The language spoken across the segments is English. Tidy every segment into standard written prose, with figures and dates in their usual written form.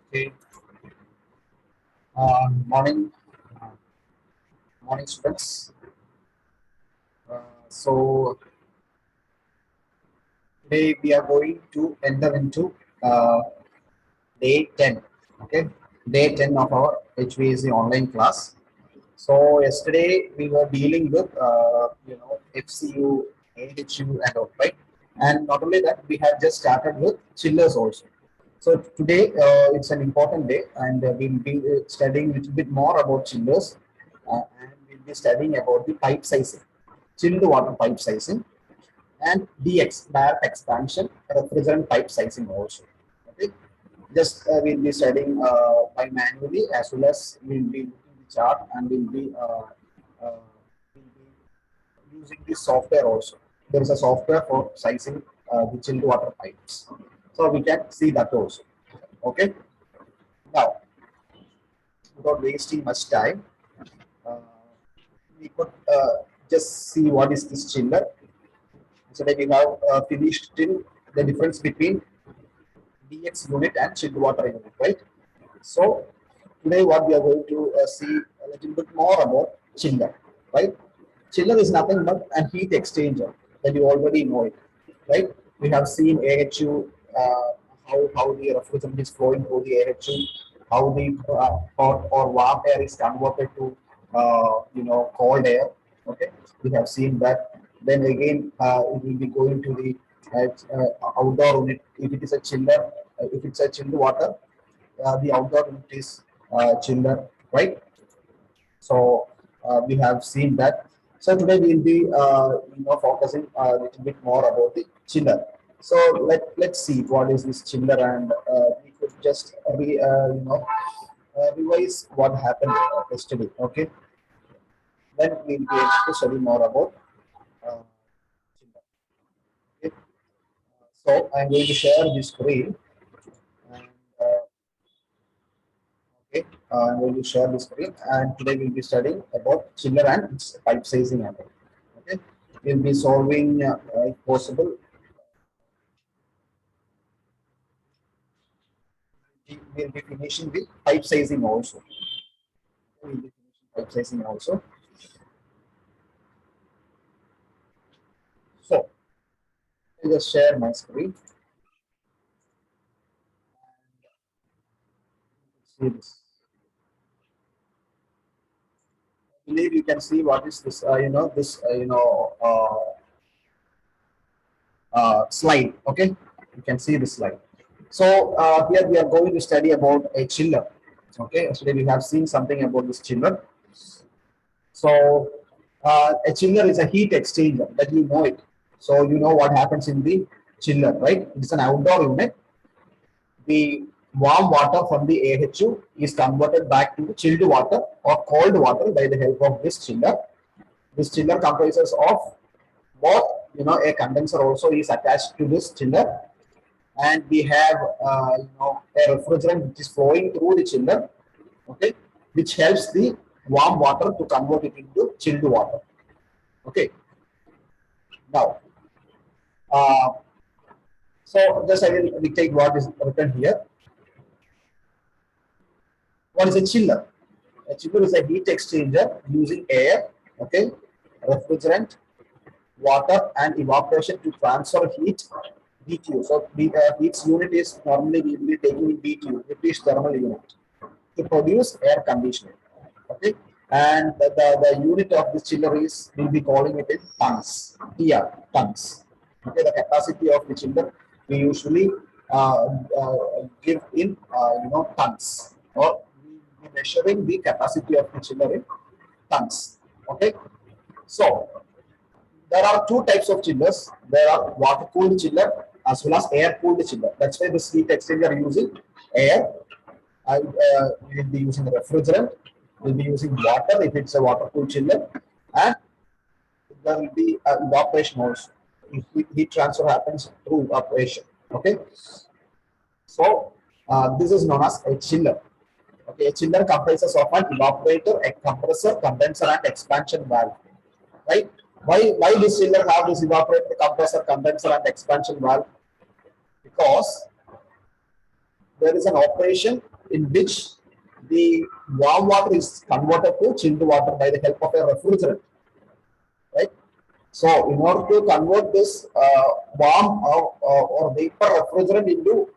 Okay. Morning, uh, morning, students. So today we are going to enter into uh, day 10. Okay, day 10 of our HVAC online class. So yesterday we were dealing with FCU, AHU, and all, right. And not only that, we have just started with chillers also. So today it's an important day, and we'll be studying a little bit more about chillers, and we'll be studying about the pipe sizing, chilled water pipe sizing, and DX, direct expansion refrigerant pipe sizing also. Okay, just we'll be studying by manually, as well as we'll be looking the chart, and we'll be using this software also. There is a software for sizing the chilled water pipes, so we can see that also. Okay, now without wasting much time, uh, we could just see what is this chiller. So that we have finished till the difference between DX unit and chilled water unit, right? So today what we are going to see a little bit more about chiller, right? Chiller is nothing but a heat exchanger that you already know it, right? We have seen AHU, how the refrigerant is flowing through the AHU, how the hot or warm air is converted to cold air. Okay, we have seen that. Then again, it will be going to the outdoor unit. If it is a chiller, if it's a chilled water, the outdoor unit is chiller, right? So we have seen that. So today we'll be focusing a little bit more about the chiller. So let's see what is this chiller, and we could just revise what happened yesterday. Okay, then we'll be able to study more about chiller. Okay. So I'm going to share this screen, and okay, I'm going to share the screen, and today we'll be studying about chiller and its pipe sizing and all. Okay, we'll be solving, if possible, we'll be finishing the pipe sizing also. We'll be finishing pipe sizing also. So, I'll just share my screen. See this. I believe you can see what is this. Slide. Okay, you can see this slide. So here we are going to study about a chiller. Okay, so we have seen something about this chiller. So a chiller is a heat exchanger, that you know it. So you know what happens in the chiller, right? It's an outdoor unit. The warm water from the AHU is converted back to chilled water or cold water by the help of this chiller. This chiller comprises of both, a condenser also is attached to this chiller, and we have a refrigerant which is flowing through the chiller, okay, which helps the warm water to convert it into chilled water. Okay, now so just I will dictate what is written here. What is a chiller? A chiller is a heat exchanger using air, okay, refrigerant, water, and evaporation to transfer heat, BTU. So the heat's unit is normally we will be taking in BTU, British thermal unit, to produce air conditioning. Okay, and the unit of this chiller is, we'll be calling it in tons, TR, tons. Okay, the capacity of the chiller we usually give in tons, or we measuring the capacity of the chiller in tons. Okay, so there are two types of chillers. There are water cooled chiller as well as air cooled chiller. That's why this heat exchanger using air. I will be using refrigerant. We'll be using water if it's a water cooled chiller, and there will be evaporation also. Heat transfer happens through evaporation. Okay, so this is known as a chiller. Okay, a chiller comprises of an evaporator, a compressor, condenser, and expansion valve. Right? Why this chiller have this evaporator, compressor, condenser, and expansion valve? Because there is an operation in which the warm water is converted to chilled water by the help of a refrigerant, right? So, in order to convert this warm or vapor refrigerant into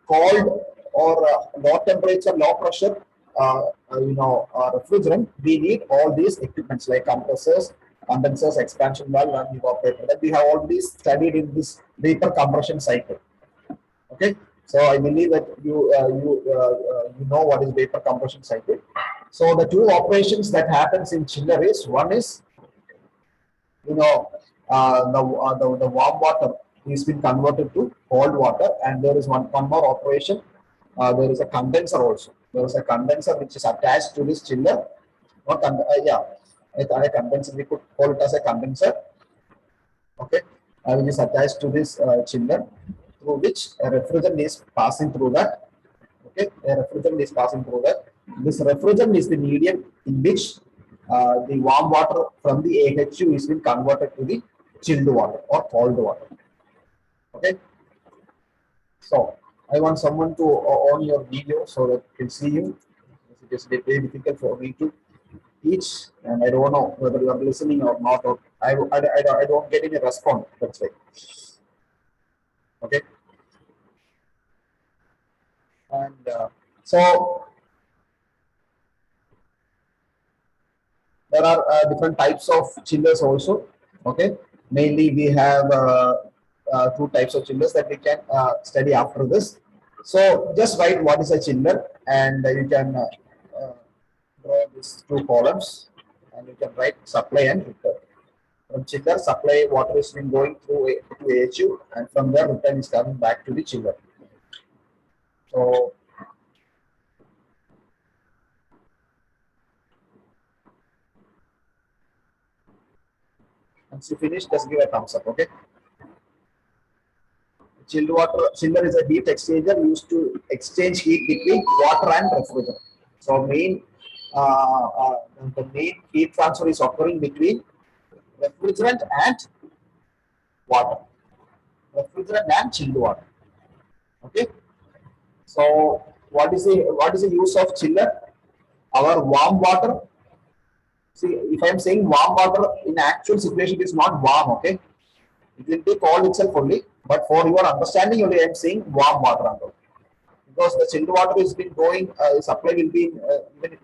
cold or low temperature, low pressure, refrigerant, we need all these equipments like compressors, condensers, expansion valve, and evaporator that we have already studied in this vapor compression cycle. Okay, so I believe that you know what is vapor compression cycle. So the two operations that happens in chiller is one is the warm water is been converted to cold water, and there is one more operation. There is a condenser also. There is a condenser which is attached to this chiller. Not yeah, it's a condenser. We could call it as a condenser. Okay, which is attached to this chiller, through which a refrigerant is passing through that. Okay, a refrigerant is passing through that. This refrigerant is the medium in which the warm water from the AHU is being converted to the chilled water or cold water. Okay, so I want someone to on your video so that you can see you. It is very difficult for me to teach, and I don't know whether you are listening or not. Or I don't get any response. That's right. Okay, and so there are different types of chillers also. Okay, mainly we have two types of chillers that we can study after this. So just write what is a chiller, and you can draw these two columns, and you can write supply and return. From chiller, supply water is been going through to AHU, and from there return is coming back to the chiller. So once you finish, just give a thumbs up. Okay. Chilled water chiller is a heat exchanger used to exchange heat between water and refrigerant. So the main heat transfer is occurring between refrigerant and water, refrigerant and chilled water. Okay. So what is the use of chiller? Our warm water. See, if I am saying warm water, in actual situation it is not warm. Okay, it will be cold itself only. But for your understanding only, I am saying warm water only. Because the chilled water is been going, supply will be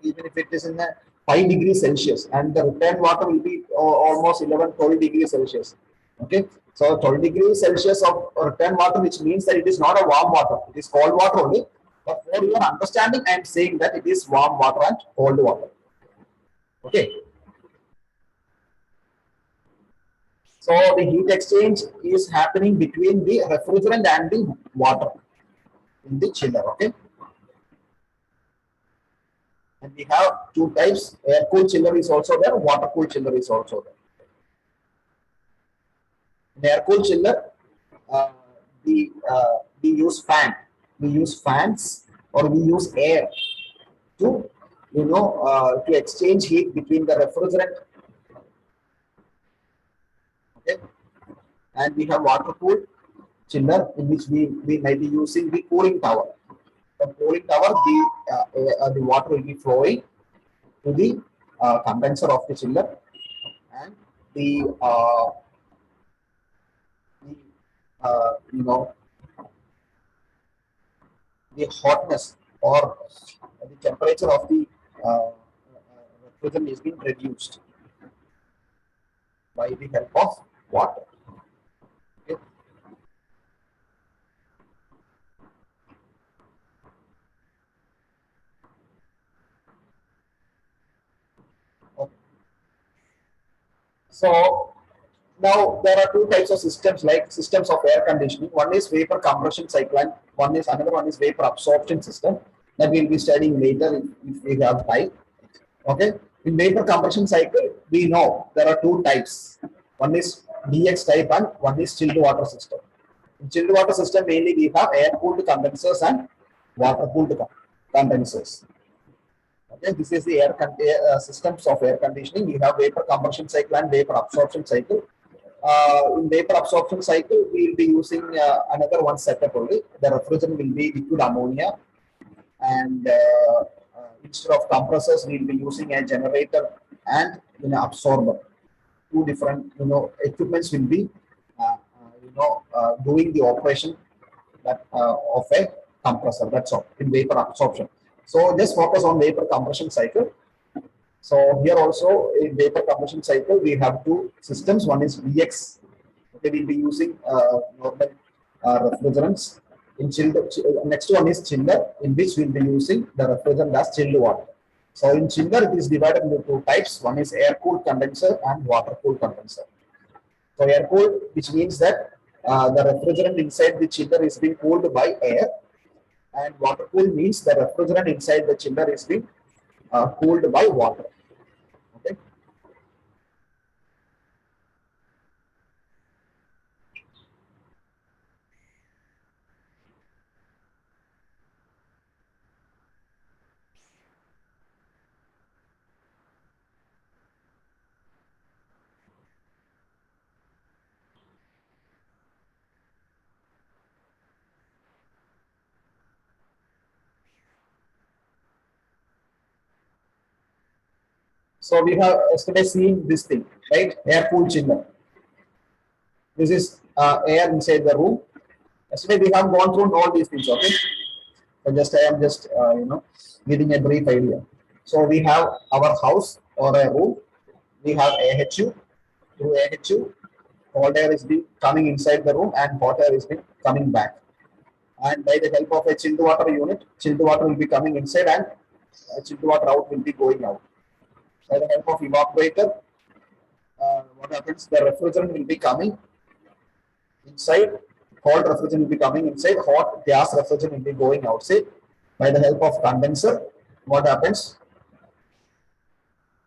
even if it is in a 5 degrees Celsius, and the return water will be almost 11-12 degrees Celsius. Okay, so 12 degrees Celsius of return water, which means that it is not a warm water, it is cold water only. But for your understanding, I am saying that it is warm water and cold water. Okay. So the heat exchange is happening between the refrigerant and the water in the chiller. Okay. And we have two types. Air cooled chiller is also there. Water cooled chiller is also there. In air cooled chiller, we use fan. We use fans, or we use air to to exchange heat between the refrigerant. Okay. And we have water cooled chiller, in which we might be using the cooling tower. From cooling tower, the water will be flowing to the condenser of the chiller, and the the hotness or the temperature of the refrigerant is being reduced by the help of water. Okay. Okay. So now there are two types of systems, like systems of air conditioning. One is vapor compression cycle, and another one is vapor absorption system that we'll be studying later if we have time. Okay. In vapor compression cycle, we know there are two types. One is DX type and one is chilled water system. In chilled water system, mainly we have air cooled condensers and water cooled condensers. Okay, this is the systems of air conditioning. We have vapor compression cycle and vapor absorption cycle. In vapor absorption cycle, we will be using another one setup only. The refrigerant will be liquid ammonia, and instead of compressors, we'll be using a generator and absorber. Two different equipments will be doing the operation that of a compressor. That's all in vapor absorption. So just focus on vapor compression cycle. So here also in vapor compression cycle we have two systems. One is VX. Okay, we'll be using normal refrigerants. In chilled, next one is chiller, in which we'll be using the refrigerant as chilled water. So in chiller, it is divided into two types. One is air cooled condenser and water cooled condenser. So air cooled, which means that the refrigerant inside the chiller is being cooled by air, and water cooled means the refrigerant inside the chiller is being cooled by water. Okay. So we have yesterday seen this thing, right? Air cooled chiller. This is air inside the room. Yesterday we have gone through all these things. Okay. So I am just giving a brief idea. So we have our house or a room. We have AHU. Through AHU, cold air is being coming inside the room and hot air is being coming back. And by the help of a chilled water unit, chilled water will be coming inside and chilled water out will be going out. By the help of evaporator, what happens? The refrigerant will be coming inside, cold refrigerant will be coming inside, hot gas refrigerant will be going outside. By the help of condenser, what happens?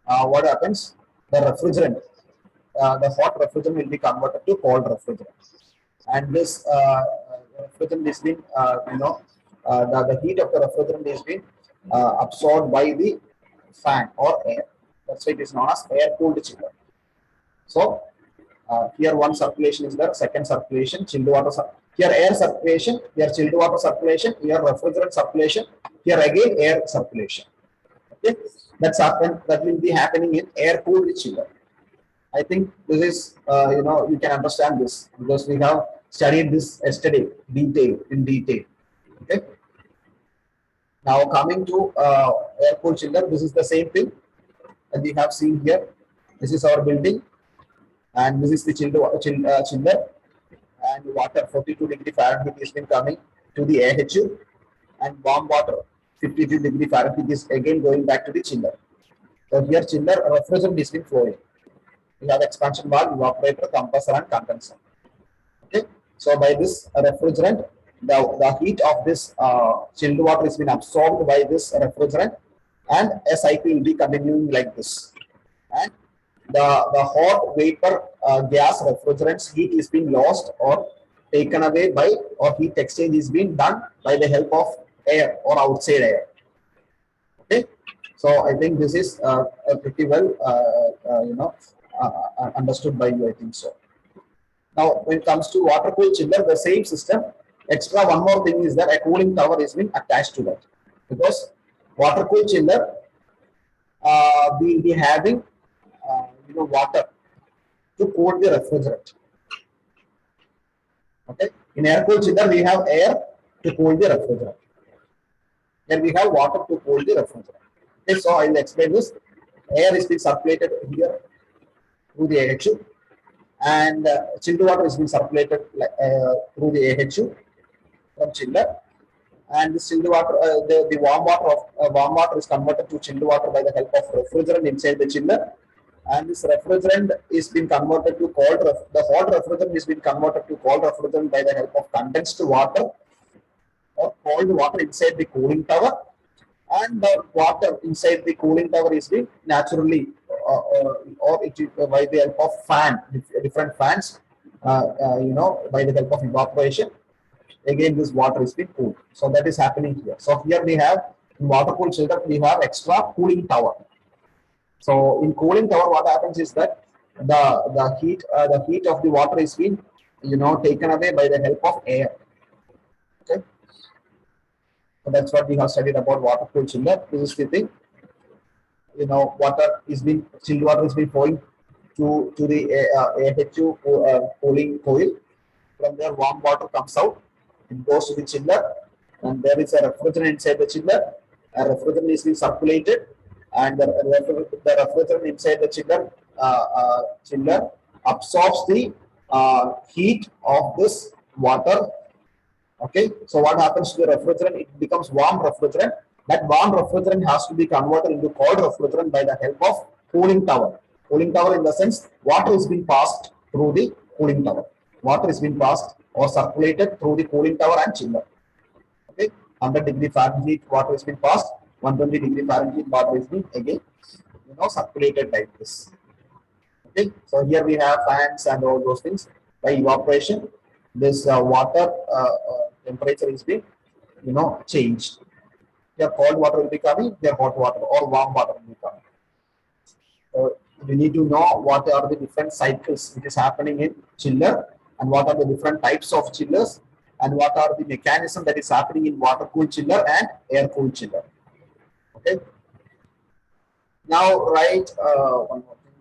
The refrigerant, the hot refrigerant will be converted to cold refrigerant. And this refrigerant is being, the heat of the refrigerant is being absorbed by the fan or air. That's why it is known as air cooled chiller. So here one circulation is there, second circulation, chilled water. Here air circulation, here chilled water circulation, here refrigerant circulation, here again air circulation. Okay, that will be happening in air cooled chiller. I think this is you can understand this because we have studied this yesterday in detail. Okay. Now coming to air cooled chiller, this is the same thing that we have seen here. This is our building, and this is the chiller, and water 42 degree Fahrenheit is been coming to the AHU, and warm water 52 degree Fahrenheit is again going back to the chiller. So here chiller refrigerant is been flowing. We have expansion valve, evaporator, compressor, and condenser. Okay. So by this refrigerant, the heat of this chilled water has been absorbed by this refrigerant, and a cycle will be continuing like this. And the hot vapor gas refrigerants heat is being lost or taken away by, or heat exchange is being done by the help of air or outside air. Okay. So I think this is pretty well understood by you, I think so. Now, when it comes to water cooled chiller, the same system. Extra one more thing is that a cooling tower is being attached to that, because water cooled chiller will be having water to cool the refrigerant. Okay, in air cooled chiller we have air to cool the refrigerant. Then we have water to cool the refrigerant. Okay, so I will explain this. Air is being circulated here through the AHU, and chilled water is being circulated through the AHU from chiller, and this chilled water, the warm water is converted to chilled water by the help of refrigerant inside the chiller, and this refrigerant is being converted to cold. The hot refrigerant is being converted to cold refrigerant by the help of condensed water or cold water inside the cooling tower, and the water inside the cooling tower is being naturally or it is by the help of fan, different fans, by the help of evaporation. Again, this water is being cooled. So that is happening here. So here we have in water cooled chiller, we have extra cooling tower. So in cooling tower, what happens is that the heat of the water is being taken away by the help of air. Okay. So that's what we have studied about water cooled chiller. This is the thing. Water is being chilled water is being flowing to the AHU cooling coil. From there, warm water comes out. It goes to the chiller, and there is a refrigerant inside the chiller. A refrigerant is being circulated, and the refrigerant inside the chiller absorbs the heat of this water. Okay, so what happens to the refrigerant? It becomes warm refrigerant. That warm refrigerant has to be converted into cold refrigerant by the help of cooling tower. Cooling tower in the sense water is being passed through the cooling tower. Water is being passed or circulated through the cooling tower and chiller. Okay, 100 degree Fahrenheit water is being passed, 120 degree Fahrenheit water is being again circulated like this. Okay, so here we have fans and all those things. By evaporation, this water temperature is being changed. Here cold water will be coming, here hot water or warm water will be coming. So we need to know what are the different cycles which is happening in chiller, and what are the different types of chillers, and what are the mechanism that is happening in water cooled chiller and air cooled chiller. Okay. Now write one more thing.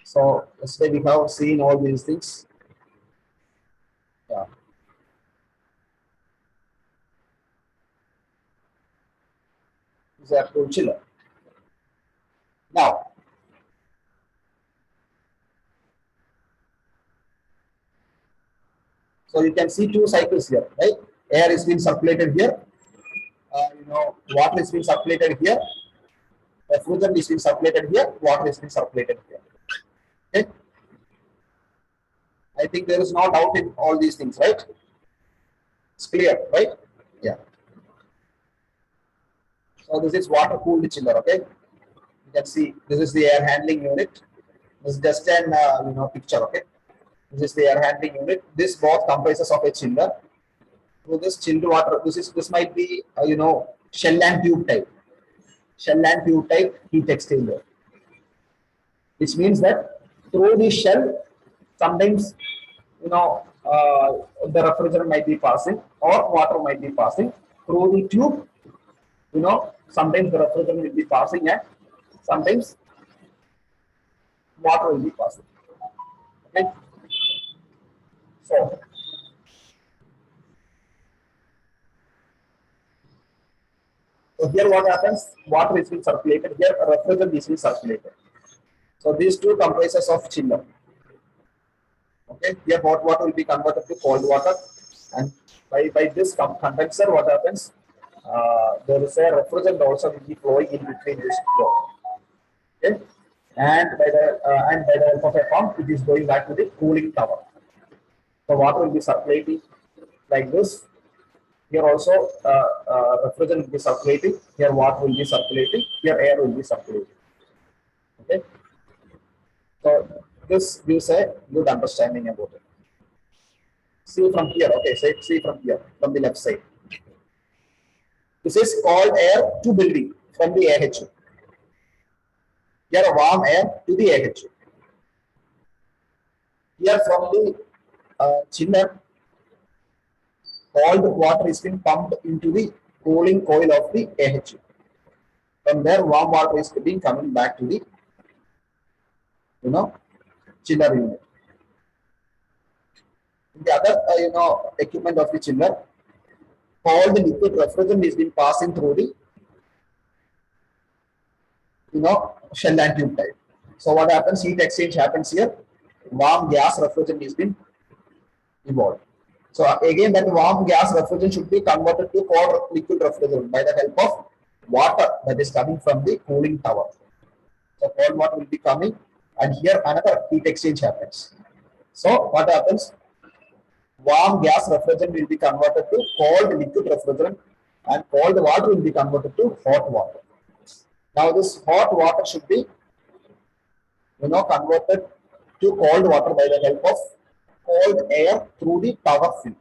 So yesterday we have seen all these things. Yeah. This is air cooled chiller. Now, so you can see two cycles here, right? Air is being circulated here. Water is being circulated here. Refrigerant is being circulated here. Water is being circulated here. Okay. I think there is no doubt in all these things, right? It's clear, right? Yeah. So this is water cooled chiller. Okay. You can see this is the air handling unit. This is just an picture. Okay. This is the air handling unit. This both comprises of a chiller. So this chilled water. This might be shell and tube type. Shell and tube type heat exchanger. Which means that through the shell, sometimes the refrigerant might be passing or water might be passing. Through the tube, sometimes the refrigerant will be passing and sometimes water will be passing. Okay. So here what happens? Water is being circulated. Here refrigerant is being circulated. So these two comprises of chiller. Okay. Here hot water will be converted to cold water, and by this condenser, what happens? There is a refrigerant also will be flowing in between this flow. Okay. And by the help of a pump, it is going back to the cooling tower. So water will be circulating like this. Here also refrigerant will be circulating. Here water will be circulating. Here air will be circulating. Okay. So this gives a good understanding about it. See from here. Okay. See from here, from the left side. This is cold air to building from the AHU. Here warm air to the AHU. Here from the chiller, cold water is being pumped into the cooling coil of the AHU. From there, warm water is being coming back to the chiller unit. The other equipment of the chiller, cold liquid refrigerant is being passing through the shell and tube type. So what happens? Heat exchange happens here. Warm gas refrigerant is being evolved. So again, that warm gas refrigerant should be converted to cold liquid refrigerant by the help of water that is coming from the cooling tower. So cold water will be coming, and here another heat exchange happens. So what happens? Warm gas refrigerant will be converted to cold liquid refrigerant, and cold water will be converted to hot water. Now this hot water should be converted to cold water by the help of cold air through the tower fin,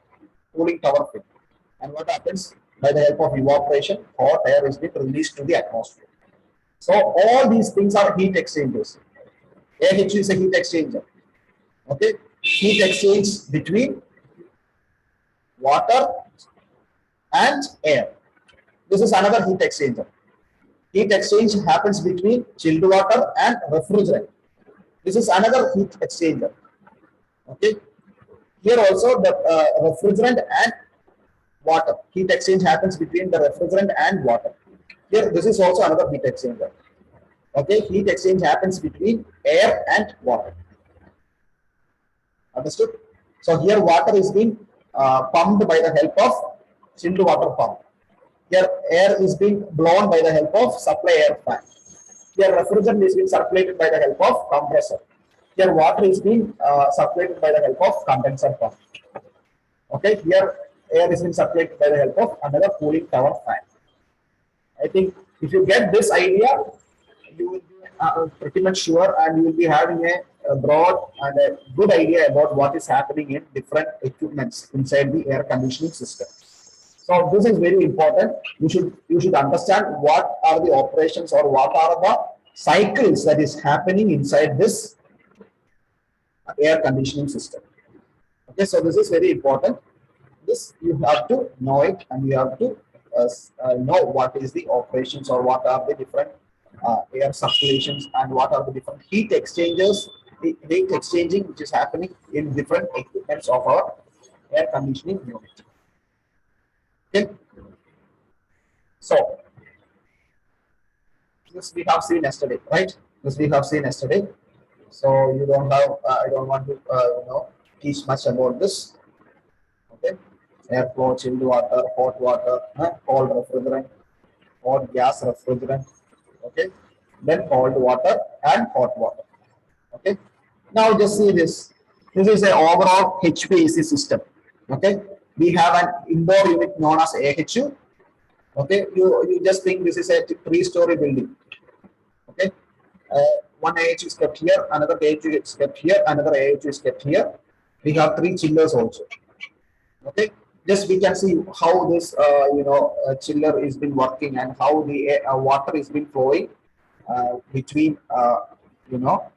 cooling tower fin. And what happens? By the help of evaporation, hot air is being released to the atmosphere. So all these things are heat exchangers. AHU is a heat exchanger. Okay, heat exchange between water and air. This is another heat exchanger. Heat exchange happens between chilled water and refrigerant. This is another heat exchanger. Okay. Here also the refrigerant and water. Heat exchange happens between the refrigerant and water. Here, this is also another heat exchanger. Okay, heat exchange happens between air and water. Understood? So here water is being pumped by the help of chilled water pump. Here air is being blown by the help of supply air fan. Here refrigerant is being circulated by the help of compressor. Here water is being circulated by the help of condenser pump. Okay, here air is being circulated by the help of another cooling tower fan. I think if you get this idea, you will be pretty much sure, and you will be having a broad and a good idea about what is happening in different equipments inside the air conditioning system. So this is very important. You should understand what are the operations or what are the cycles that is happening inside this air conditioning system. Okay, so this is very important. This you have to know it, and you have to know what is the operations or what are the different air circulations and what are the different heat exchangers, heat exchanging which is happening in different equipments of our air conditioning unit. Okay, so this we have seen yesterday, right? This we have seen yesterday. So you don't have, I don't want to teach much about this. Okay, airflow, chilled water, hot water, cold refrigerant, hot gas refrigerant. Okay, then cold water and hot water. Okay, now just see this. This is an overall HVAC system. Okay, we have an indoor unit known as AHU. Okay, you just think this is a three-story building. Okay, one AHU is kept here, another AHU is kept here, another AHU is kept here. We have three chillers also. Okay, just we can see how this chiller is been working and how the water is been flowing between indoor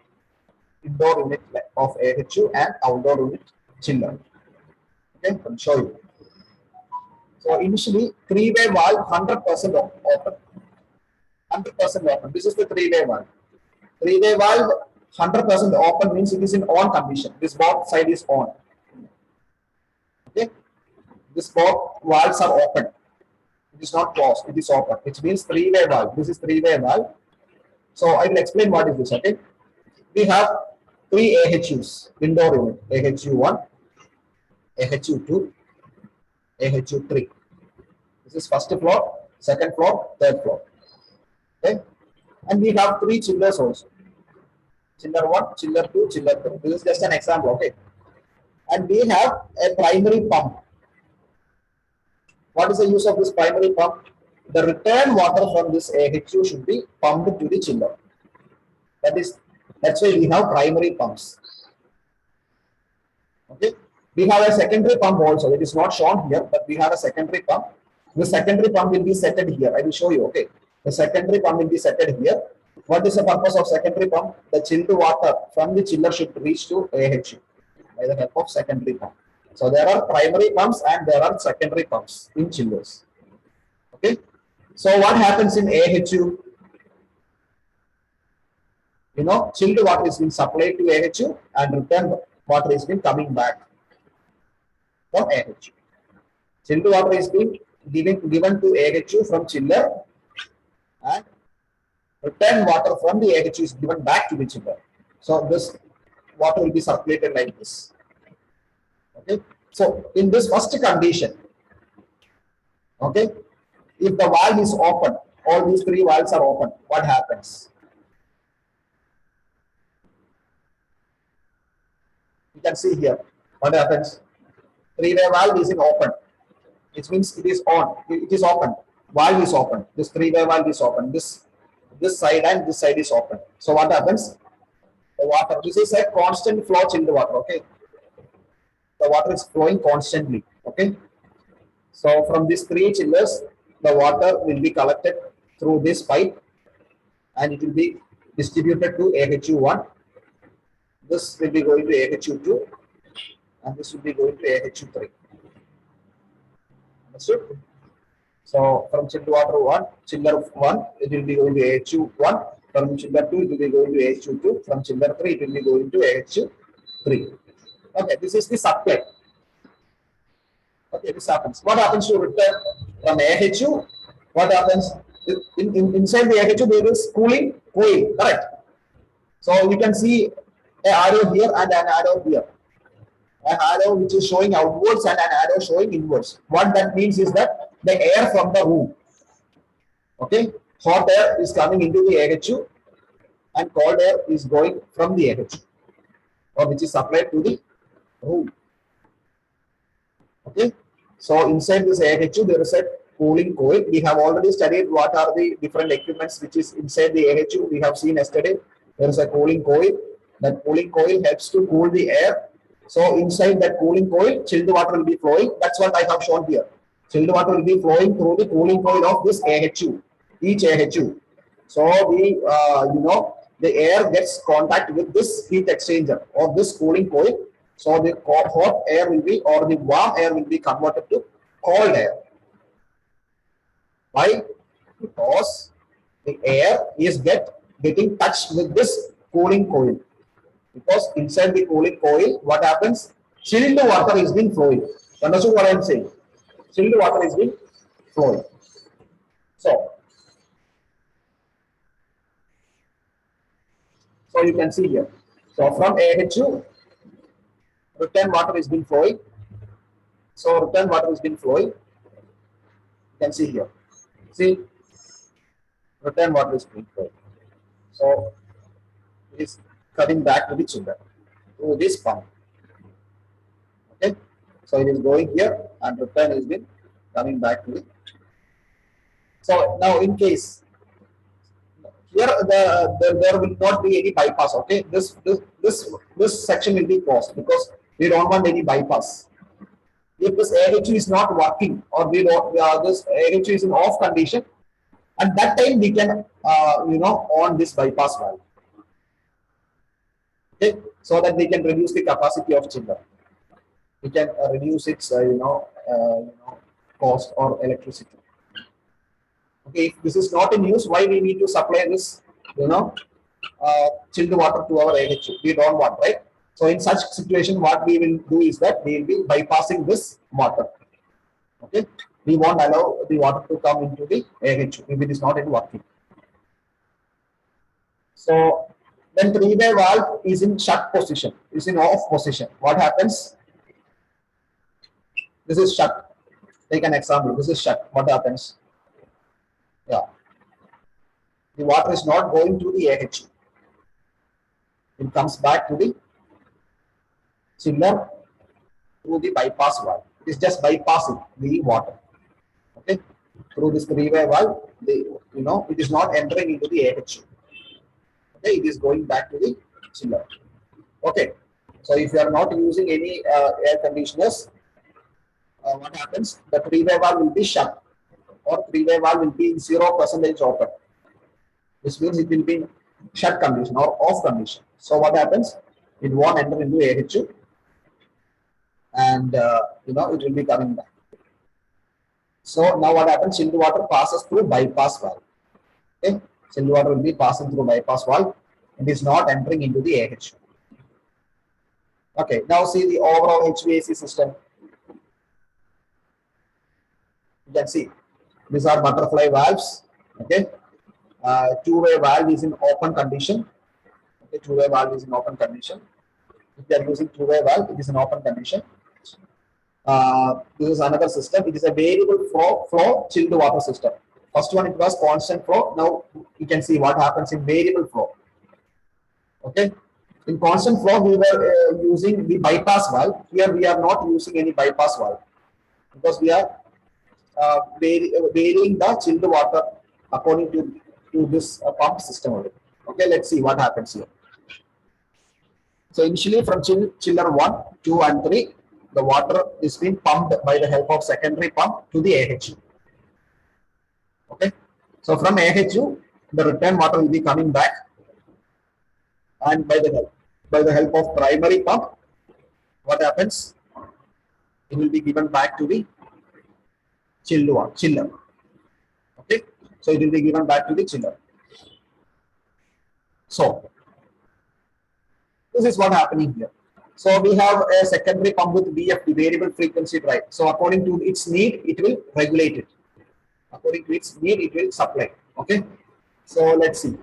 unit of AHU and outdoor unit chiller. Okay, I'll show you. So initially, three-way valve 100% open. 100% open. This is the three-way valve. Three-way valve 100% open means it is in on condition. This both side is on. Okay. This both valves are open. It is not closed. It is open. Which means three-way valve. This is three-way valve. So I will explain what is this. Okay. We have three AHUs indoor unit. AHU1, AHU2, AHU3. This is first floor, second floor, third floor. Okay. And we have three chillers also. Chiller 1, chiller 2, chiller 3. This is just an example. Okay. And we have a primary pump. What is the use of this primary pump? The return water from this AHU should be pumped to the chiller. That's why we have primary pumps. Okay. We have a secondary pump also. It is not shown here, but we have a secondary pump. The secondary pump will be set here. I will show you. Okay. The secondary pump will be set here. What is the purpose of secondary pump? The chilled water from the chiller should reach to AHU by the help of secondary pump. So there are primary pumps and there are secondary pumps in chillers. Okay. So what happens in AHU? Chilled water is being supplied to AHU and return water is being coming back from AHU. Chilled water is being given to AHU from chiller and return water from the AHU is given back to the chiller. So this water will be circulated like this. Okay. So in this first condition, okay, if the valve is open, all these three valves are open, what happens? You can see here what happens. Three-way valve is in open. It means it is on. It is open. Valve is open. This three-way valve is open. This side and this side is open. So what happens? The water. This is a constant flow chilled water. Okay. The water is flowing constantly. Okay. So from these three chillers, the water will be collected through this pipe, and it will be distributed to AHU1. This will be going to AHU2, and this will be going to AHU3. Understood? So from chilled water 1, chiller 1, it will be going to AHU 1. From chiller 2, it will be going to AHU 2. From chiller 3, it will be going to AHU 3. Okay, this is the supply. Okay, this happens. What happens to return from AHU? What happens? Inside the AHU, there is cooling coil, correct? So you can see an arrow here and an arrow here. An arrow which is showing outwards and an arrow showing inwards. What that means is that the air from the room, okay, hot air is coming into the AHU and cold air is going from the AHU, or which is supplied to the room. Okay, so inside this AHU there is a cooling coil. We have already studied what are the different equipments which is inside the AHU. We have seen yesterday. There is a cooling coil. That cooling coil helps to cool the air. So inside that cooling coil, chilled water will be flowing. That's what I have shown here. Chilled water will be flowing through the cooling coil of this AHU, each AHU. So the air gets contact with this heat exchanger or this cooling coil. So the hot air will be, or the warm air will be converted to cold air. Why? Because the air is getting touched with this cooling coil. Because inside the cooling coil, what happens? Chilled water is being flowing. Understood what I am saying? Chilled water is being flowing. So you can see here. So from AHU, return water is being flowing. So return water is being flowing. You can see here. See, return water is being flowing. So it is coming back to the chiller through this pump. Okay, so it is going here and return is been coming back to the. So now in case here there will not be any bypass. Okay, this section will be closed because we don't want any bypass. If this AHU is not working or we don't, this AHU is in off condition, at that time we can on this bypass valve. Okay, so that we can reduce the capacity of chiller. We can reduce its cost or electricity. Okay, if this is not in use, why we need to supply this chilled water to our AHU? We don't want, right? So in such situation, what we will do is that we will be bypassing this water. Okay, we won't allow the water to come into the AHU if it is not in working. So when three-way valve is in shut position, is in off position, what happens? This is shut. Take an example. This is shut. What happens? Yeah, the water is not going to the AHU. It comes back to the chiller through the bypass valve. It is just bypassing the water. Okay, through this three-way valve, it is not entering into the AHU. Okay, it is going back to the chiller. Okay, so if you are not using any air conditioners, what happens? The three-way valve will be shut, or three-way valve will be in 0% open. This means it will be in shut condition or off condition. So what happens? It won't enter into AHU, and it will be coming back. So now what happens? Chilled water passes through bypass valve. Okay, chilled water will be passing through bypass valve. It is not entering into the AHU. Okay, now see the overall HVAC system. You can see these are butterfly valves. Okay, two-way valve is in open condition. Okay, two-way valve is in open condition. If they are using two-way valve, it is in open condition. This is another system. It is a variable flow chilled water system. First one, it was constant flow. Now you can see what happens in variable flow. Okay, in constant flow we were using the bypass valve. Here we are not using any bypass valve because we are varying the chilled water according to this pump system only. Okay, let's see what happens here. So initially from chiller 1, 2 and 3, the water is being pumped by the help of secondary pump to the AHU. Okay, so from AHU, the return water will be coming back, and by the help of primary pump, what happens? It will be given back to the chiller. So it will be given back to the chiller. So this is what happening here. So we have a secondary pump with VFD, variable frequency drive. So according to its need, it will regulate it. According to its need, it will supply. Okay. So let's see.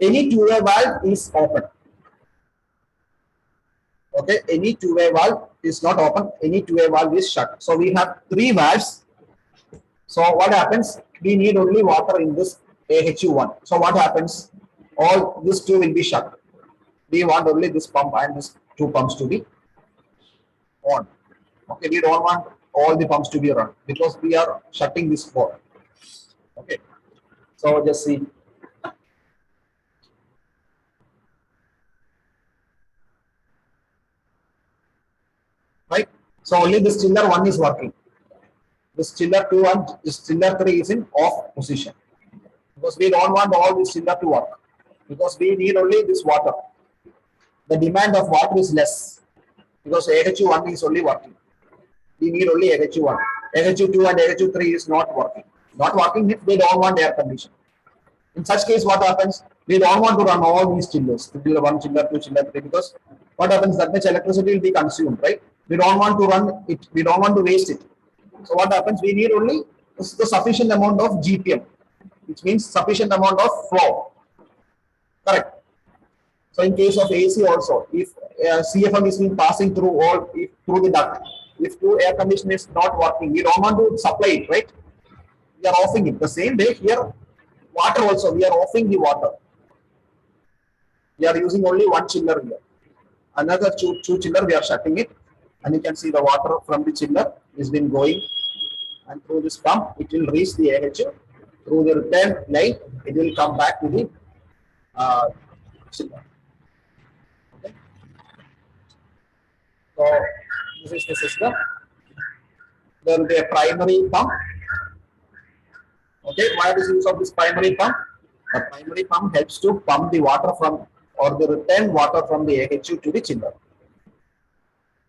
Any two-way valve is open. Okay, any two-way valve is not open, any two-way valve is shut. So we have three valves. So what happens? We need only water in this AHU1. So what happens? All these two will be shut. We want only this pump and this two pumps to be on. Okay, we don't want all the pumps to be run because we are shutting this board. Okay, so just see. Right, so only this chiller 1 is working. This chiller 2 and this chiller 3 is in off position because we don't want all this chiller to work because we need only this water. The demand of water is less because AHU1 is only working. We need only AHU1. AHU2 and AHU3 is not working. Not working if they don't want air condition. In such case, what happens? We don't want to run all these chillers, chiller 1, chiller 2, chiller 3, because what happens? That much electricity will be consumed, right? We don't want to run it. We don't want to waste it. So what happens? We need only the sufficient amount of GPM, which means sufficient amount of flow. Correct. So in case of AC also, if CFM is being passing through through the duct, if two air conditioner is not working, we don't want to supply it, right? We are offing it. The same way here, water also, we are offing the water. We are using only one chiller here. Another two chiller, we are shutting it. And you can see the water from the chiller is been going. And through this pump, it will reach the AHU. Through the return line, it will come back to the chiller. Okay. So this is the system. There will be a primary pump. Okay, what is the use of this primary pump? The primary pump helps to pump the water from or the return water from the AHU to the chiller.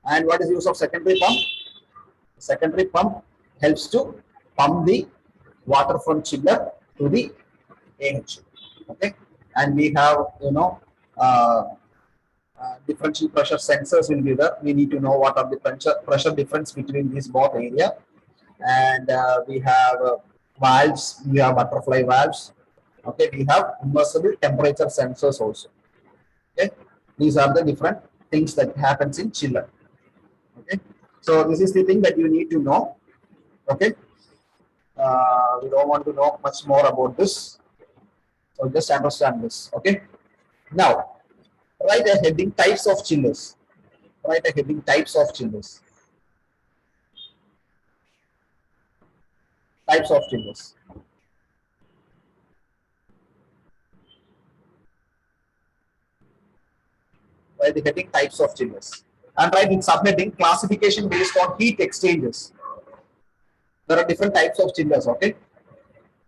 And what is the use of secondary pump? The secondary pump helps to pump the water from chiller to the AHU. Okay, and we have differential pressure sensors will be there. We need to know what are the pressure difference between these both area, and we have valves. We have butterfly valves. Okay, we have immersible temperature sensors also. Okay, these are the different things that happens in chiller. Okay, so this is the thing that you need to know. Okay, we don't want to know much more about this, so just understand this. Okay, now write a heading types of chillers. Write a heading types of chillers. Types of chillers. Write the heading types of chillers. And write in subheading classification based on heat exchangers. There are different types of chillers. Okay,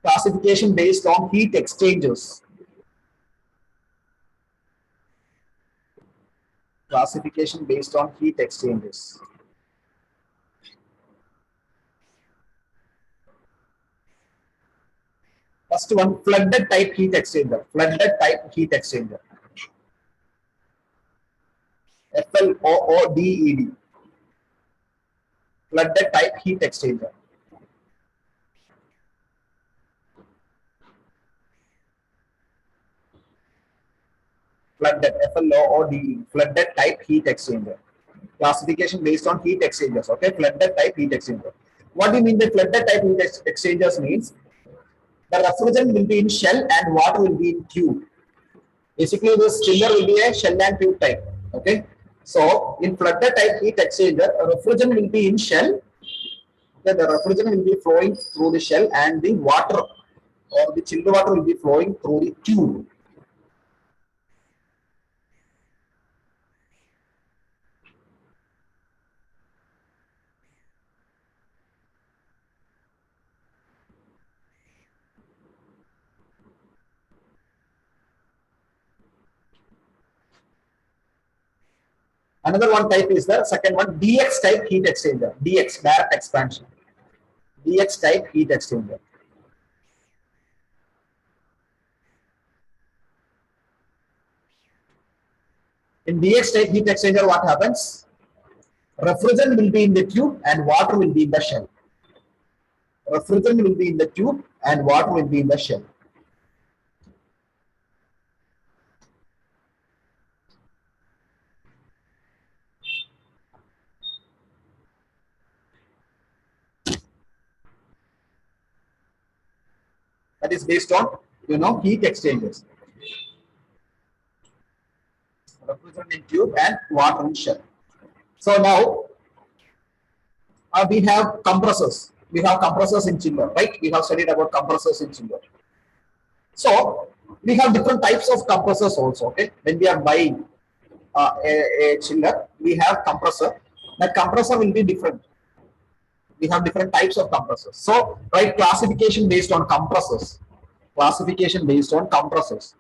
classification based on heat exchangers. Classification based on heat exchangers. First one, flooded type heat exchanger. Flooded type heat exchanger. FLOODED. Flooded type heat exchanger. Flooded, FLOODED. Flooded type heat exchanger. Classification based on heat exchangers. Okay, flooded type heat exchanger. What do you mean by flooded type heat exchangers means? The refrigerant will be in shell and water will be in tube. Basically, this chiller will be a shell and tube type. Okay, so in flooded type heat exchanger, refrigerant will be in shell. Okay, the refrigerant will be flowing through the shell and the water or the chilled water will be flowing through the tube. Another one type is the second one, DX type heat exchanger. DX, direct expansion. DX type heat exchanger. In DX type heat exchanger, what happens? Refrigerant will be in the tube and water will be in the shell. Refrigerant will be in the tube and water will be in the shell. That is based on, heat exchangers. Refrigerant in tube and water in shell. So now we have compressors. We have compressors in chiller, right? We have studied about compressors in chiller. So we have different types of compressors also. Okay, when we are buying a chiller, we have compressor. That compressor will be different. We have different types of compressors. So, right, classification based on compressors. Classification based on compressors.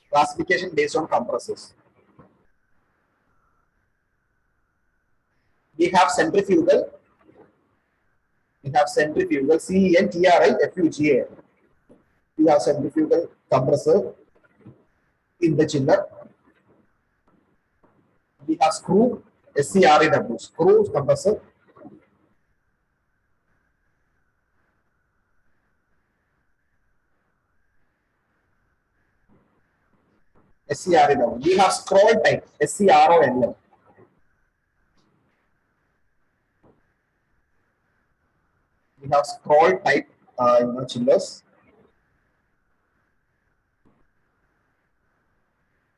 Classification based on compressors. We have centrifugal. We have centrifugal, CENTRIFUGA. We have centrifugal compressor in the chiller. We have screw, SCREW, screw compressor. SCREW. We have scroll type, SCROLL. We have scroll type, chillers.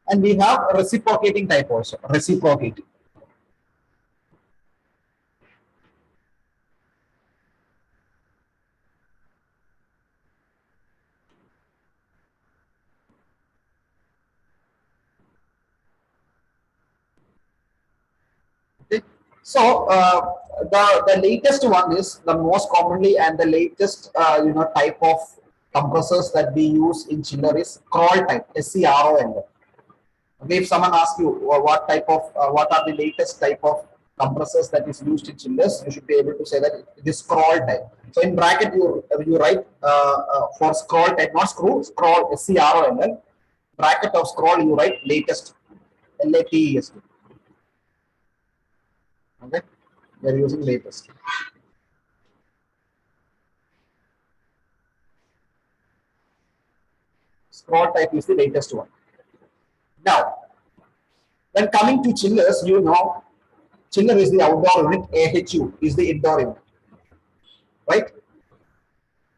And we have reciprocating type also, reciprocating. Okay. So the latest one is the most commonly and the latest type of compressors that we use in chiller is scroll type, SCROL. Okay, if someone asks you what are the latest type of compressors that is used in chillers, you should be able to say that it is scroll type. So in bracket you write for scroll type, not screw, scroll, SCROL. Bracket of scroll you write latest, LATEST. Okay, we are using latest. Scroll type is the latest one. Now, when coming to chillers, chiller is the outdoor unit, AHU is the indoor unit, right?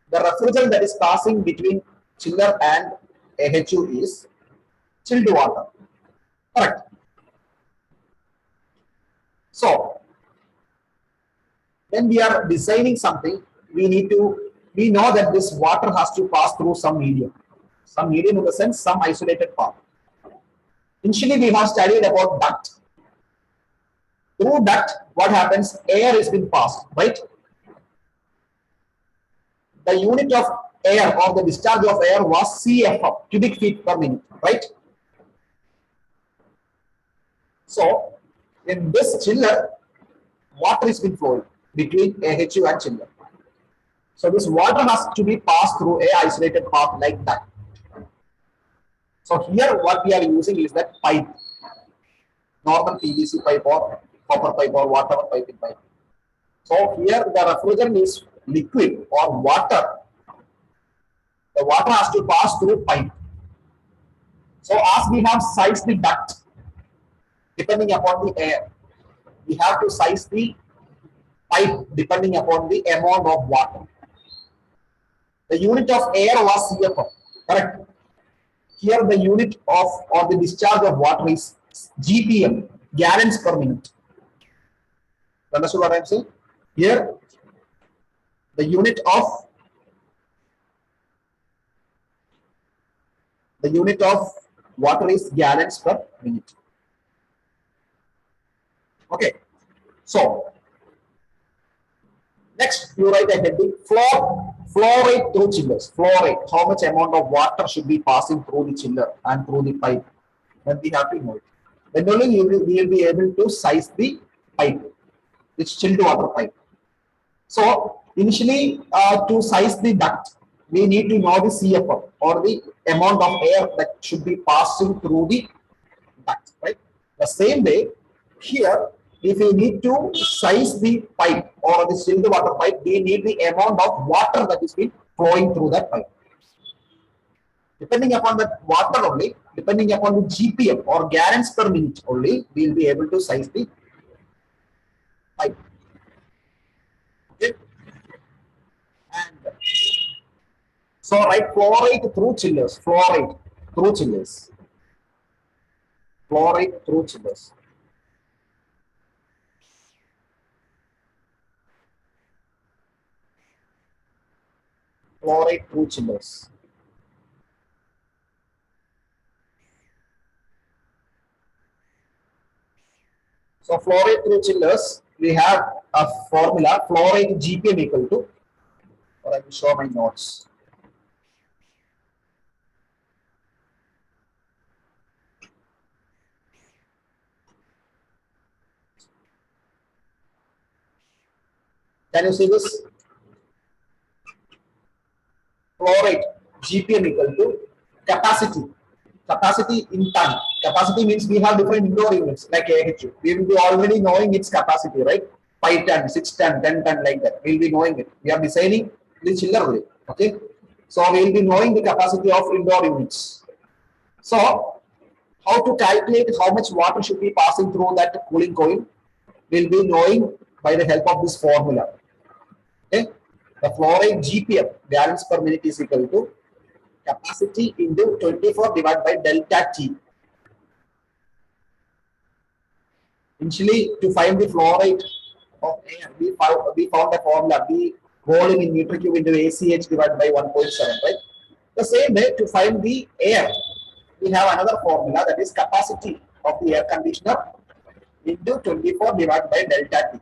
The refrigerant that is passing between chiller and AHU is chilled water, correct? So, when we are designing something, we know that this water has to pass through some medium in the sense some isolated path. Initially, we have studied about duct. Through duct, what happens? Air is being passed, right? The unit of air or the discharge of air was CFM, cubic feet per minute, right? So, in this chiller, water is being flowing between AHU and chiller. So, this water has to be passed through a isolated path like that. So, here what we are using is that pipe, normal PVC pipe or copper pipe or whatever piping pipe. So, here the refrigerant is liquid or water. The water has to pass through pipe. So, as we have sized the duct, depending upon the air, we have to size the pipe depending upon the amount of water. The unit of air was CFM, correct? Here the unit of or the discharge of water is GPM, gallons per minute. Understood what I am saying? Here the unit of water is gallons per minute. Okay. So next you write a heading, flow Flow rate through chillers. Flow rate. How much amount of water should be passing through the chiller and through the pipe? Then we have to know it. Then only we will be able to size the pipe, which chilled water pipe. So initially, to size the duct, we need to know the CFM or the amount of air that should be passing through the duct, right? The same way, here, if we need to size the pipe or the chilled water pipe, we need the amount of water that is been flowing through that pipe. Depending upon the water only, depending upon the GPM or gallons per minute only, we will be able to size the pipe. Okay. And so write flow rate through chillers, flow rate through chillers, flow rate through chillers. Flow rate through chillers. So flow rate through chillers, we have a formula, flow rate GPM equal to, or I will show my notes. Can you see this? Flow rate GPM equal to capacity. Capacity in ton. Capacity means we have different indoor units like AHU. We will be already knowing its capacity, right? 5 ton, 6 ton, 10 ton, like that. We will be knowing it. We are designing the chiller way. Okay. So we will be knowing the capacity of indoor units. So how to calculate how much water should be passing through that cooling coil? We'll be knowing by the help of this formula. Okay. The flow rate GPM, gallons per minute, is equal to capacity into 24 divided by delta T. Initially, to find the flow rate of air, we found a formula, B volume in meter cube into ACH divided by 1.7, right? The same way, to find the air, we have another formula, that is capacity of the air conditioner into 24 divided by delta T.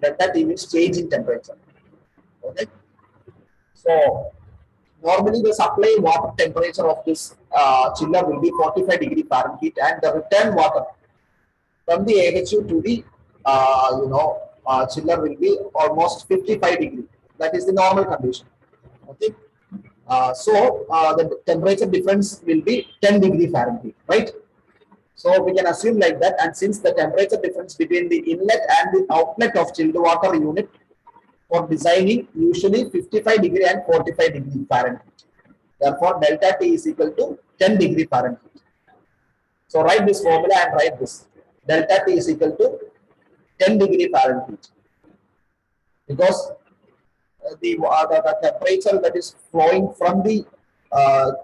Delta T means change in temperature. Okay. So normally the supply water temperature of this chiller will be 45 degree Fahrenheit, and the return water from the AHU to the chiller will be almost 55 degree. That is the normal condition. Okay. The temperature difference will be 10 degree Fahrenheit, right? So we can assume like that, and since the temperature difference between the inlet and the outlet of chilled water unit for designing usually 55 degree and 45 degree Fahrenheit. Therefore, delta T is equal to 10 degree Fahrenheit. So write this formula and write this. Delta T is equal to 10 degree Fahrenheit. Because the temperature that is flowing from the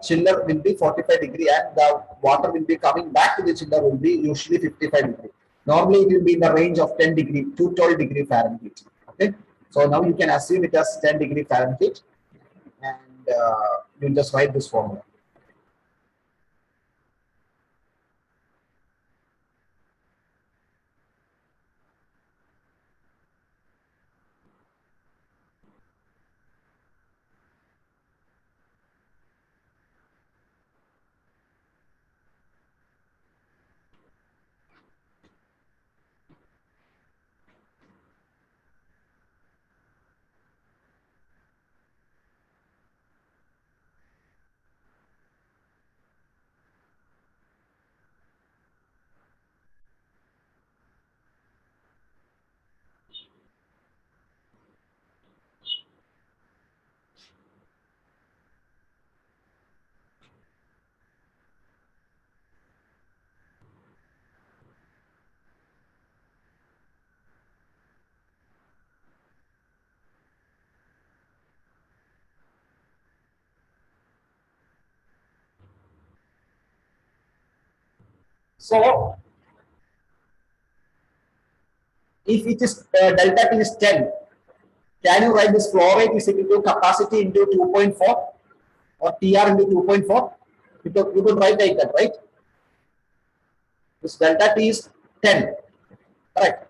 chiller will be 45 degree, and the water will be coming back to the chiller will be usually 55 degree. Normally it will be in the range of 10 degree to 12 degree Fahrenheit. Okay. So now you can assume it as 10 degree Fahrenheit, and you just write this formula. So if it is delta T is 10, can you write this flow rate is equal to capacity into 2.4 or TR into 2.4? You could write like that, right? This delta T is 10, correct?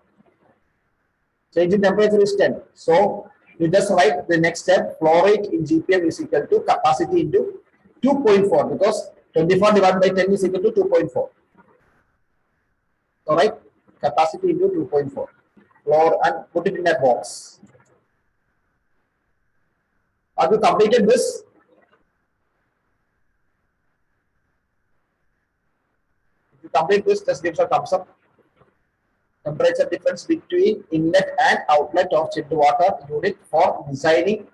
Change in temperature is 10. So You just write the next step, flow rate in GPM is equal to capacity into 2.4 because 24 divided by 10 is equal to 2.4. All right, capacity into 2.4. Floor and put it in a box. Have you completed this? If you complete this, just give a thumbs up. Temperature difference between inlet and outlet of chilled water unit for designing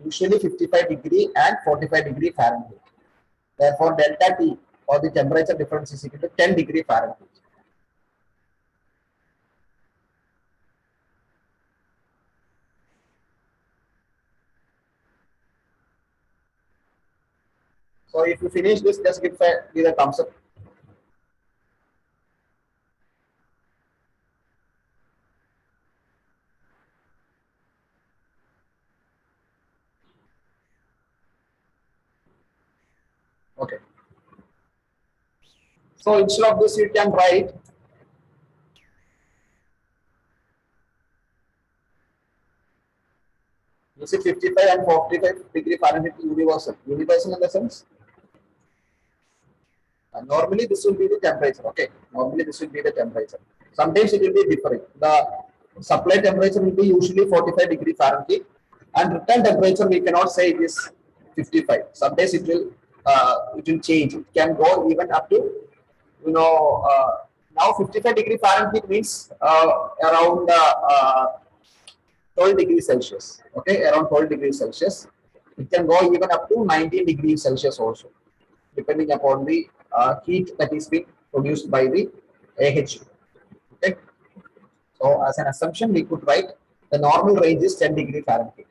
usually 55° and 45° Fahrenheit. Therefore, delta T or the temperature difference is equal to 10° Fahrenheit. So if you finish this, just give a thumbs up. Okay. So instead of this, you can write you see 55 and 45° Fahrenheit universal. Universal in the sense normally this will be the temperature. Okay, normally this will be the temperature. Sometimes it will be different. The supply temperature will be usually 45° Fahrenheit, and return temperature we cannot say it is 55. Sometimes it will change. It can go even up to now 55° Fahrenheit means around 12 degrees Celsius. Okay, around 12 degrees Celsius. It can go even up to 19 degrees Celsius also, depending upon the heat that is being produced by the AHU. Okay. So as an assumption, we could write the normal range is 10° Fahrenheit.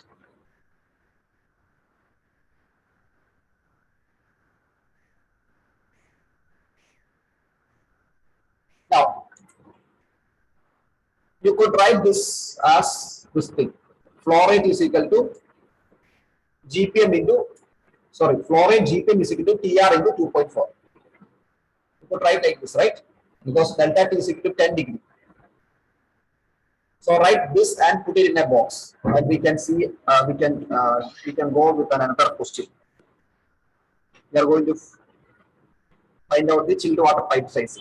Now, you could write this as this thing. Flow rate is equal to GPM into, sorry, flow rate GPM is equal to TR into 2.4. You could write like this, right? Because delta T is equal to 10°. So write this and put it in a box, and we can see we can go with another question. We are going to find out the chilled water pipe size.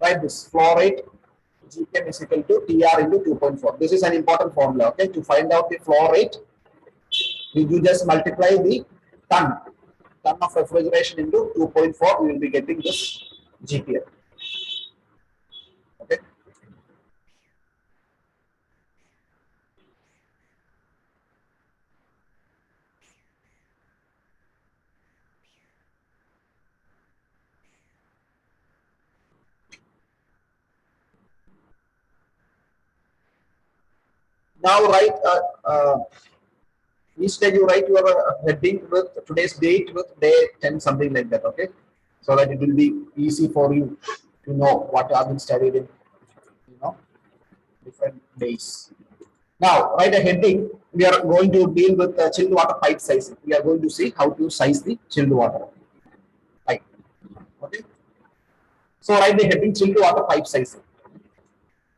Write this, flow rate GPM is equal to TR into 2.4. This is an important formula. Okay, to find out the flow rate, you just multiply the ton of refrigeration into 2.4. We will be getting this GPM. Okay. Now write instead you write your heading with today's date with day 10, something like that. Okay, so that it will be easy for you to know what have been studied in different days. Now write a heading. We are going to deal with chilled water pipe sizing. We are going to see how to size the chilled water pipe. Okay, so write the heading chilled water pipe sizing.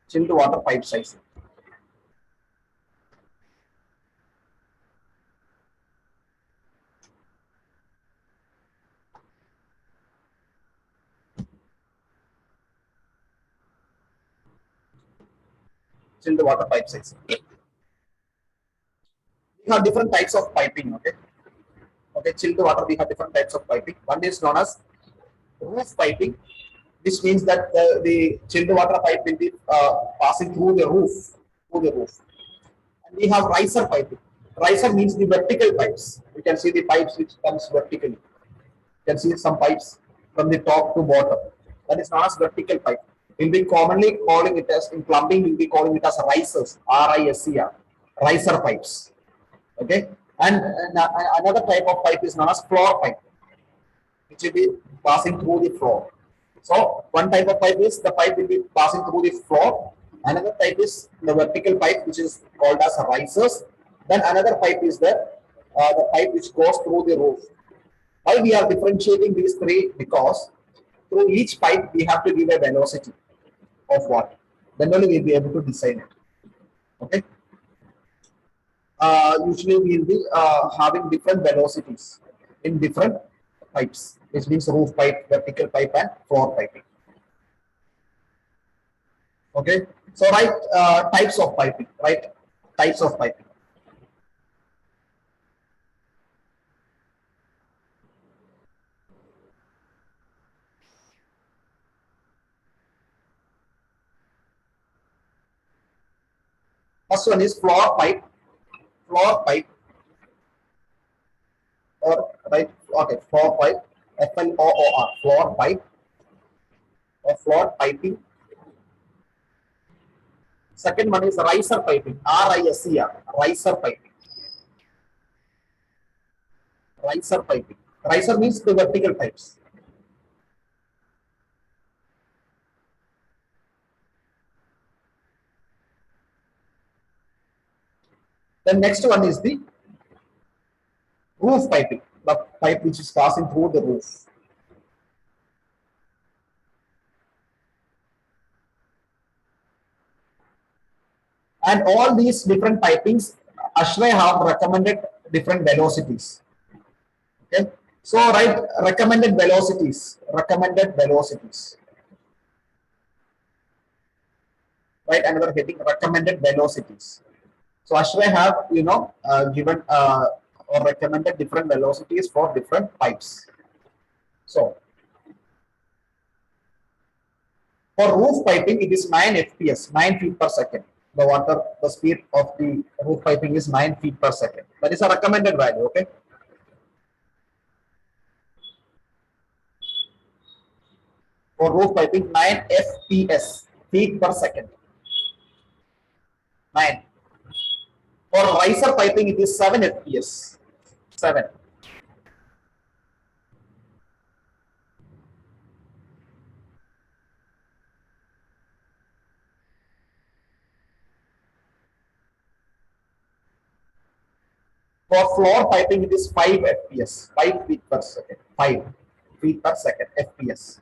Chilled water pipe sizing. Chilled water pipe sizing. We have different types of piping. Okay, chilled water, we have different types of piping. One is known as roof piping. This means that the chilled water pipe will be passing through the roof. And we have riser piping. Riser means the vertical pipes. You can see the pipes which comes vertically. You can see some pipes from the top to bottom. That is known as vertical pipe. We'll be commonly calling it as, in plumbing, we'll be calling it as risers, R-I-S-E-R, riser pipes. Okay, and another type of pipe is known as floor pipe, which will be passing through the floor. So one type of pipe is the pipe will be passing through the floor. Another type is the vertical pipe, which is called as risers. Then another pipe is the pipe which goes through the roof. Why we are differentiating these three? Because through each pipe we have to give a velocity of water. Then only we'll be able to design it. Okay. Usually we will be having different velocities in different pipes, which means roof pipe, vertical pipe, and floor piping. Okay. So right, types of piping, right? Types of piping. First one is floor pipe, floor pipe, or right, okay, floor pipe, FLOOR, floor pipe or floor piping. Second one is riser piping, RISER, riser piping, riser piping. Riser means the vertical pipes. The next one is the roof piping, the pipe which is passing through the roof. And all these different pipings, ASHRAE have recommended different velocities. Okay, so write recommended velocities, recommended velocities. Right, another heading, recommended velocities. So ASHRAE have given or recommended different velocities for different pipes. So for roof piping, it is 9 FPS, 9 feet per second. The speed of the roof piping is 9 feet per second. That is a recommended value, okay? For roof piping, 9 FPS, feet per second. 9. For riser piping, it is 7 FPS. 7. For floor piping, it is 5 FPS, 5 feet per second. 5 feet per second, FPS.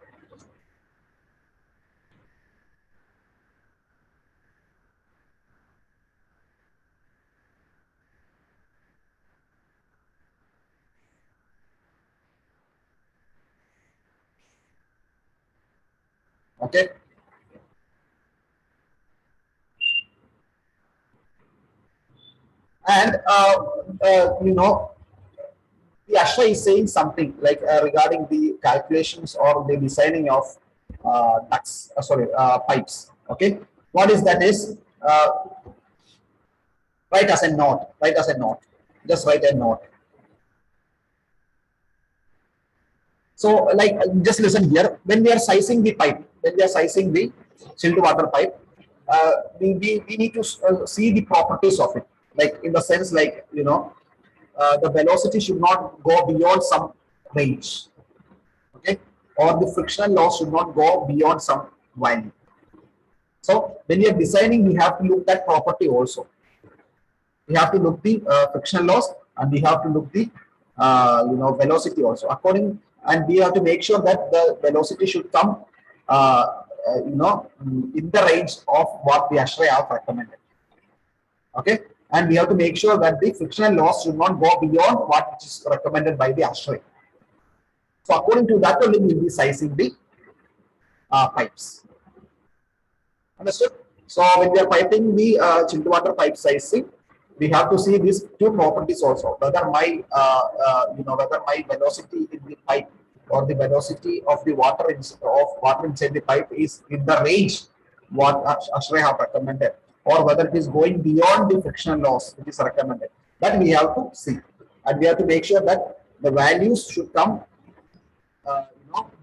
Okay. And the ASHRAE is saying something like regarding the calculations or the designing of ducts, pipes. Okay, what is that is write as a note. Write as a note. Just write a note. So, like, just listen here. When we are sizing the pipe, when we are sizing the chilled water pipe, we need to see the properties of it. Like in the sense, like the velocity should not go beyond some range, okay, or the frictional loss should not go beyond some value. So when you are designing, we have to look that property also. We have to look the frictional loss, and we have to look the velocity also according, and we have to make sure that the velocity should come in the range of what the ASHRAE have recommended. Okay, and we have to make sure that the frictional loss should not go beyond what is recommended by the ASHRAE. So according to that only we will be sizing the pipes. Understood? So when we are piping the chilled water pipe sizing, we have to see these two properties also. Whether my whether my velocity in the pipe or the velocity of the water inside the pipe is in the range what ASHRAE have recommended, or whether it is going beyond the frictional loss which is recommended. That we have to see, and we have to make sure that the values should come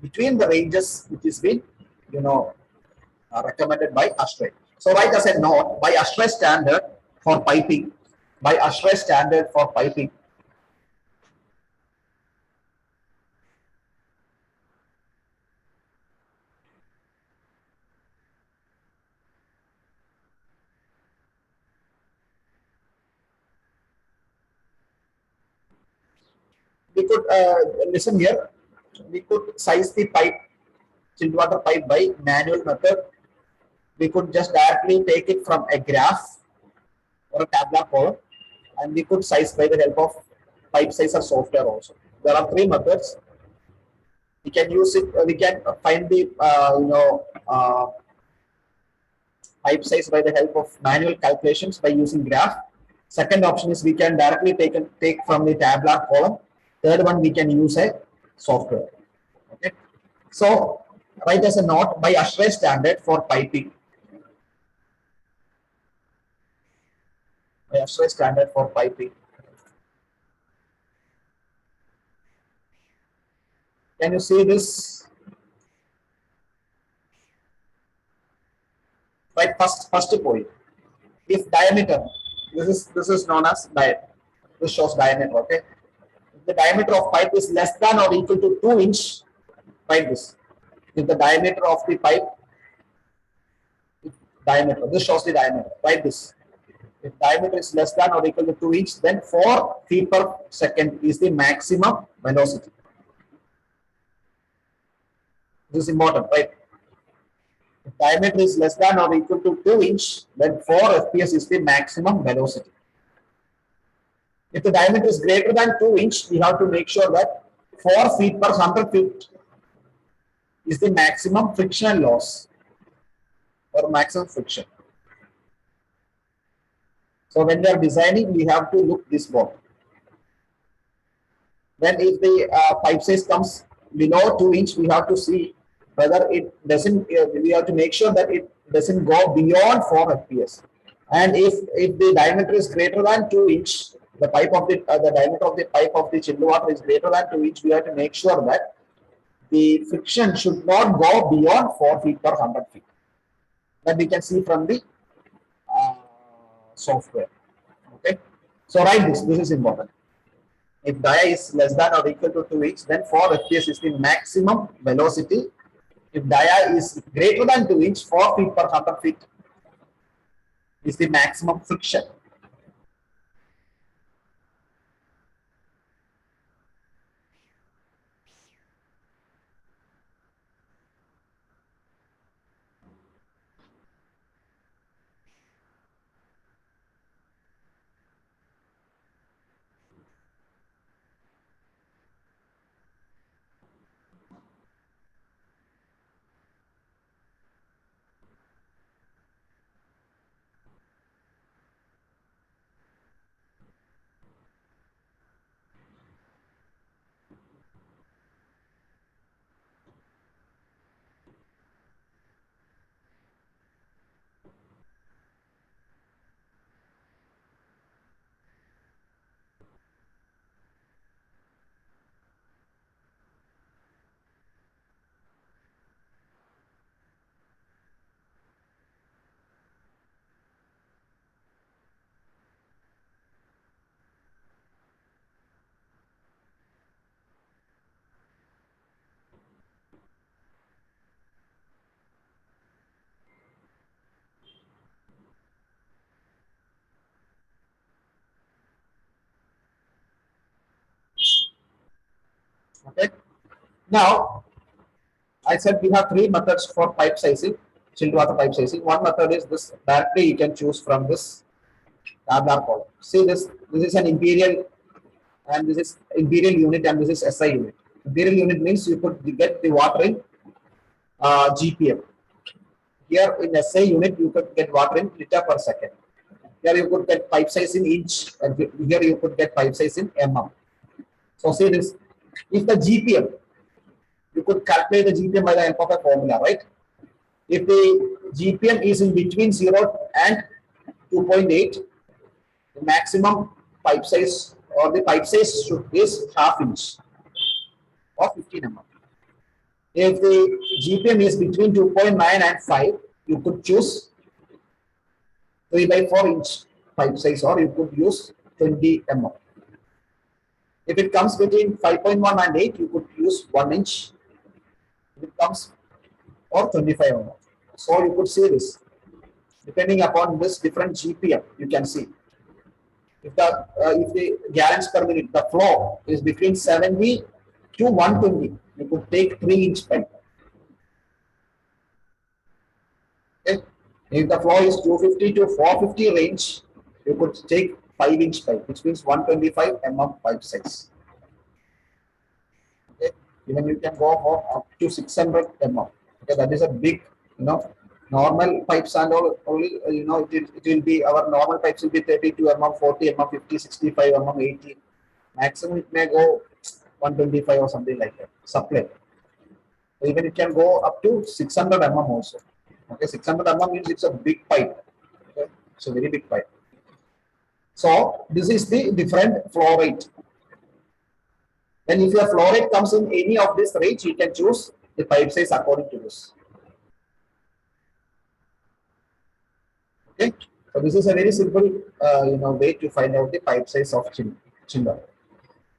between the ranges which is been recommended by ASHRAE. So write as a note, by ASHRAE standard for piping, by ASHRAE standard for piping, we could listen here, we could size the pipe, chilled water pipe by manual method. We could just directly take it from a graph, or a tabular column, and we could size by the help of pipe sizer software also. There are three methods. We can use it. We can find the pipe size by the help of manual calculations by using graph. Second option is we can directly take from the tabular column. Third one, we can use a software. Okay. So write as a note by ASHRAE standard for piping. By ASHRAE standard for piping. Can you see this? Right, first point. If diameter, this is known as diameter. This shows diameter. Okay. If the diameter of pipe is less than or equal to 2 inch, write this. If the diameter of the pipe, diameter, this shows the diameter. Write this. If diameter is less than or equal to 2 inch, then 4 feet per second is the maximum velocity. This is important, right? If diameter is less than or equal to 2 inch, then 4 FPS is the maximum velocity. If the diameter is greater than 2 inch, we have to make sure that 4 feet per 100 feet is the maximum frictional loss or maximum friction. So when we are designing, we have to look this board. Then if the pipe size comes below 2 inch, we have to see whether it doesn't, we have to make sure that it doesn't go beyond 4 FPS. And if the diameter is greater than 2 inch, the diameter of the pipe of the chilled water is greater than 2 inch, we have to make sure that the friction should not go beyond 4 feet per 100 feet. That we can see from the software. Okay. So write this. This is important. If dia is less than or equal to 2 inch, then 4 FPS is the maximum velocity. If dia is greater than 2 inch, 4 feet per 100 feet is the maximum friction. Okay. Now, I said we have 3 methods for pipe sizing, chilled water pipe sizing. One method is this, directly you can choose from this tabular column. See this, this is an imperial, and this is imperial unit, and this is SI unit. Imperial unit means you could get the water in GPM. Here in SI unit, you could get water in liter per second. Here you could get pipe size in inch, and here you could get pipe size in mm. So see this, if the GPM, you could calculate the GPM by the help of a formula, right? If the GPM is in between 0 and 2.8, the maximum pipe size or the pipe size is half inch or 15 mm. If the GPM is between 2.9 and 5, you could choose 3 by 4 inch pipe size, or you could use 20 mm. If it comes between 5.1 and 8, you could use 1 inch. If it comes or 25 mm. So you could see this. Depending upon this different GPM, you can see. If the gallons per minute, the flow is between 70 to 120, you could take 3 inch pipe. Okay. If the flow is 250 to 450 range, you could take 5-inch pipe, which means 125 mm pipe size. Okay, even you can go for up to 600 mm. Okay, that is a big, you know, normal pipes and all only, it will be, our normal pipes will be 32 mm, 40 mm, 50, 65 mm, 80. Maximum it may go 125 or something like that. Supply. Even it can go up to 600 mm also. Okay, 600 mm means it's a big pipe. Okay, it's a very big pipe. So this is the different flow rate. Then if your flow rate comes in any of this range, you can choose the pipe size according to this. Okay, so this is a very simple, way to find out the pipe size of chiller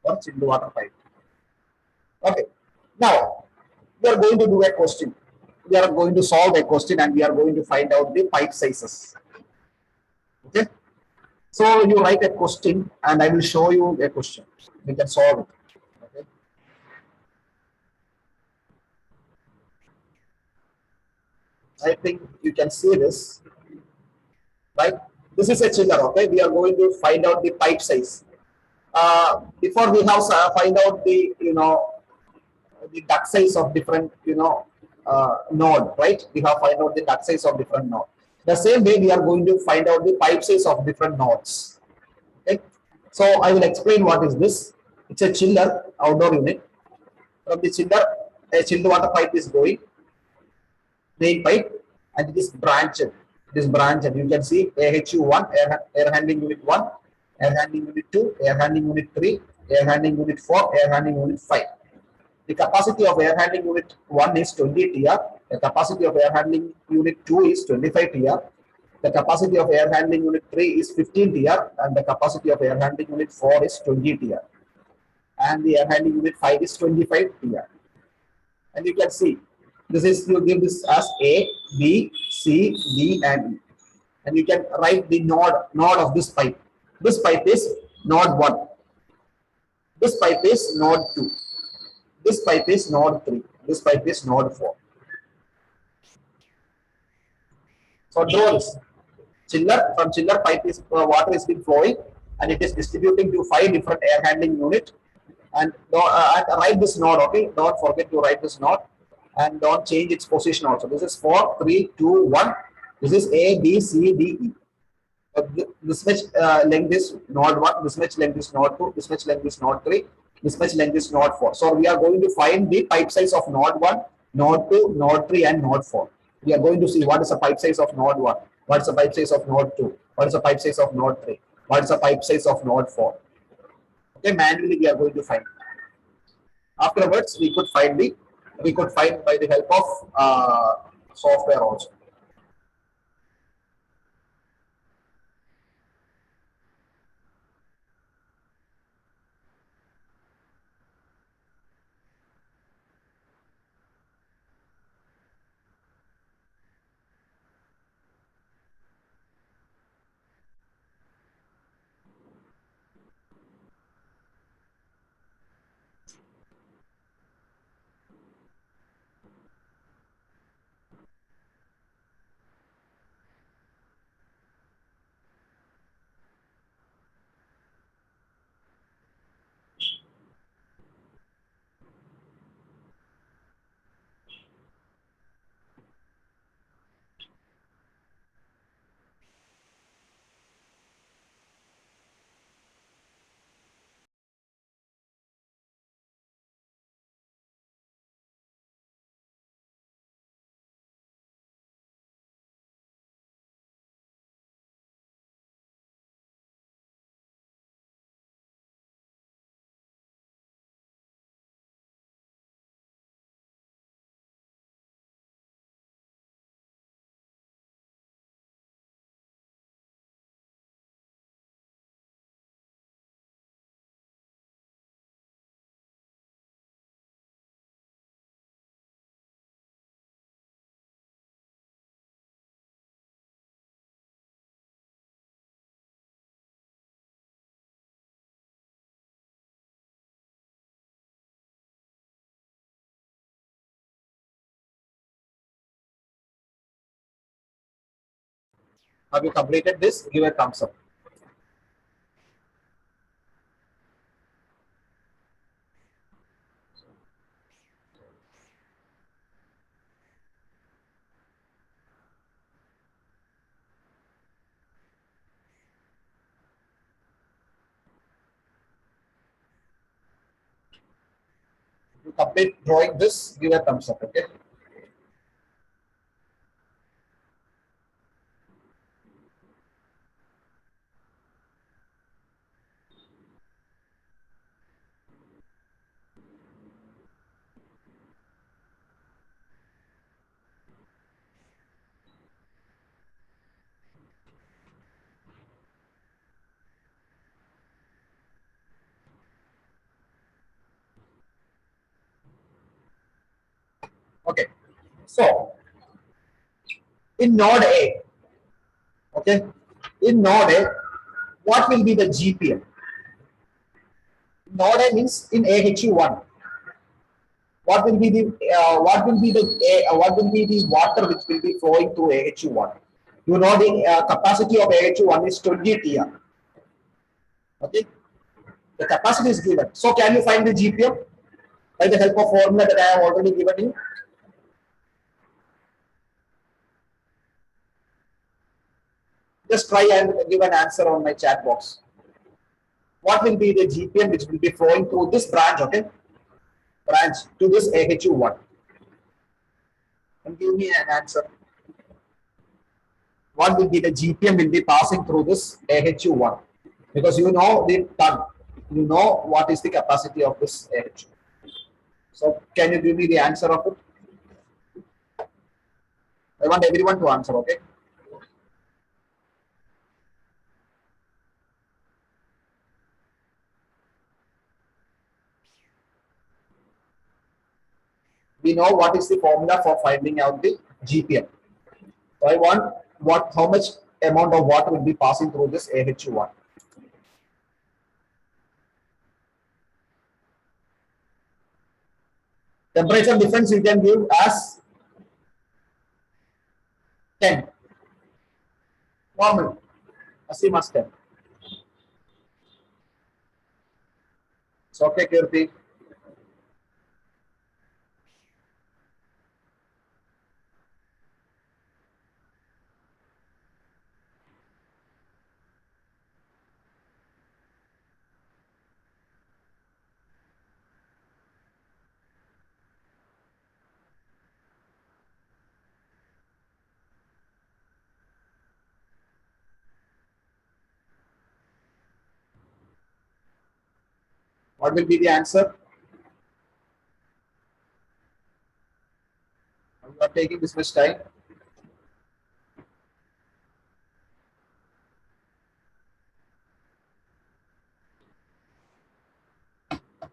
or chilled water pipe. Okay, now we are going to do a question. We are going to solve a question and we are going to find out the pipe sizes. Okay, so you write a question and I will show you a question. We can solve it. Okay. I think you can see this, right? This is a chiller. Okay, we are going to find out the pipe size. Before we have find out the duct size of different node, right? We have find out the duct size of different node. The same way we are going to find out the pipe size of different nodes. Okay, so I will explain what is this. It's a chiller outdoor unit. From the chiller, a chilled water pipe is going, main pipe, and it is branched. It is branched. You can see AHU1, air handling unit 1, air handling unit 2, air handling unit 3, air handling unit 4, air handling unit 5. The capacity of air handling unit 1 is 20 TR. The capacity of air handling unit 2 is 25 TR. The capacity of air handling unit 3 is 15 TR. And the capacity of air handling unit 4 is 20 TR. And the air handling unit 5 is 25 TR. And you can see, this is, you give this as A, B, C, D, and E. And you can write the node of this pipe. This pipe is node 1. This pipe is node 2. This pipe is node 3. This pipe is node 4. So draw this. Chiller, from chiller pipe is water is being flowing and it is distributing to 5 different air handling unit. And write this node, okay? Don't forget to write this node and don't change its position also. This is 4, 3, 2, 1. This is A, B, C, D, E. This much length is node 1, this much length is node 2, this much length is node 3, this much length is node 4. So we are going to find the pipe size of node 1, node 2, node 3 and node 4. We are going to see what is the pipe size of node 1, what is the pipe size of node 2, what is the pipe size of node 3, what is the pipe size of node 4. Okay, manually we are going to find. Afterwards, we could find by the help of software also. Have you completed this? Give a thumbs up. complete drawing this, give a thumbs up. Okay. Okay. So in node A, okay, in node A, what will be the GPM? Node A means in AHU1. What will be the what will be the water which will be flowing through AHU1? You know the capacity of AHU1 is 20 TR. Okay, the capacity is given. So can you find the GPM by the help of formula that I have already given you? Just try and give an answer on my chat box. What will be the GPM which will be flowing through this branch? Okay, branch to this AHU1. And give me an answer. What will be the GPM will be passing through this AHU1? Because you know the ton, you know what is the capacity of this AHU. So can you give me the answer of it? I want everyone to answer, okay? We know what is the formula for finding out the GPM. So I want how much amount of water will be passing through this AHU1. Temperature difference you can give as 10. Normal. Asim as 10. So okay, Kirti. What will be the answer? You are taking this much time.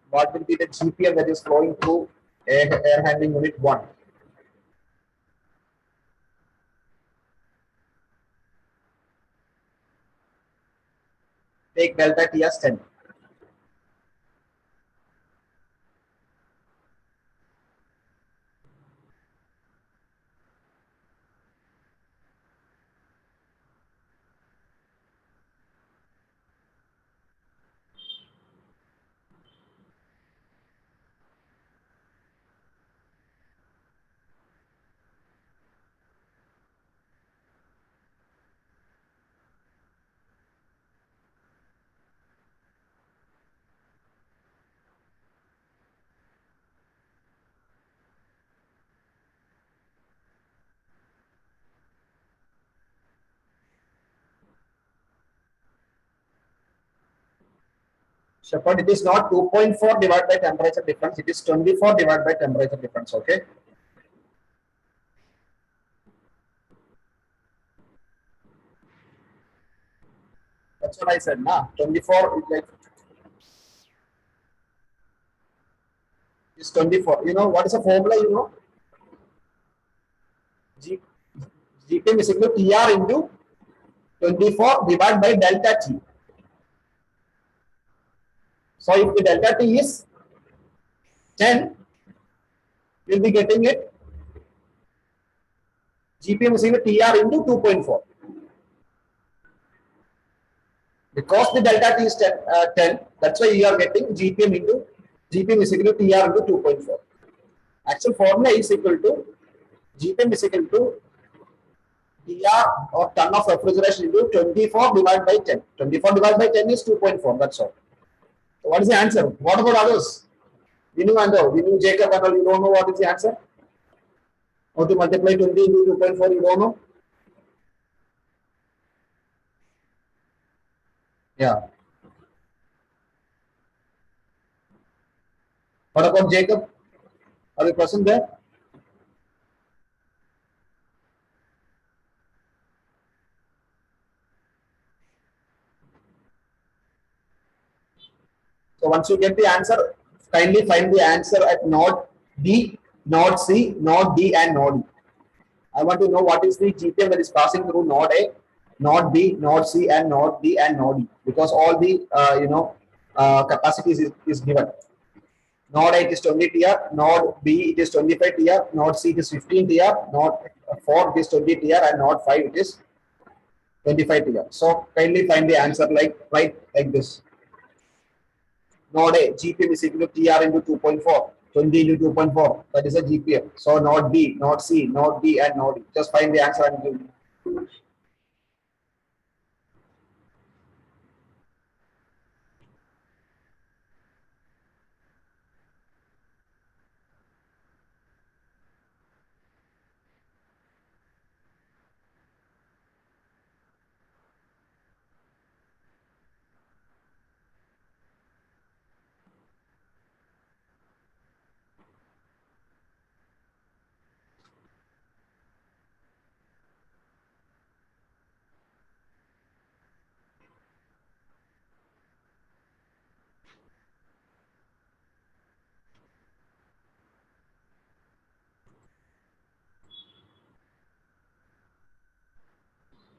What will be the GPM that is flowing through air handling unit 1? Take delta T as 10. Shepherd, it is not 2.4 divided by temperature difference, it is 24 divided by temperature difference, okay? That's what I said, nah. 24 is like is 24. You know what is the formula? You know, GPM is equal to TR into 24 divided by delta T. So if the delta T is 10, you'll be getting it. GPM is equal to TR into 2.4. Because the delta T is 10, that's why you are getting GPM is equal to TR into 2.4. Actual formula is equal to GPM is equal to TR or ton of refrigeration into 24 divided by 10. 24 divided by 10 is 2.4. That's all. So what is the answer? What about others? Vinu and Vinu, Jacob and all, you don't know what is the answer? How to multiply 20 into 2.4, you don't know? Yeah. What about Jacob? Are you present there? So once you get the answer, kindly find the answer at node B, node C, node D, and node E. I want to know what is the GPM that is passing through node A, node B, node C, and node D and node E, because all the capacities is given. Node 8 is 20 TR, node B it is 25 TR, node C it is 15 TR, node 4 it is 20 TR, and node 5 it is 25 TR. So kindly find the answer like this. Node A, GPM is equal to TR into 2.4, 20 into 2.4, that is a GPM. So node B, node C, node D, and node E. Just find the answer and give.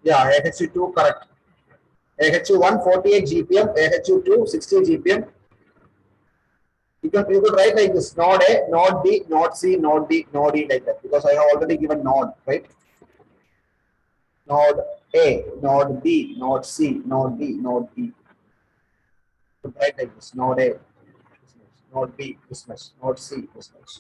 Yeah, AHU2 correct. AHU1 48 GPM, AHU2 60 GPM. You could write like this: node A, node B, node C, node D, node E, like that, because I have already given node, right? Node A, node B, node C, node D, node E. You could write like this: node A, this much, node B, this much, node C, this much.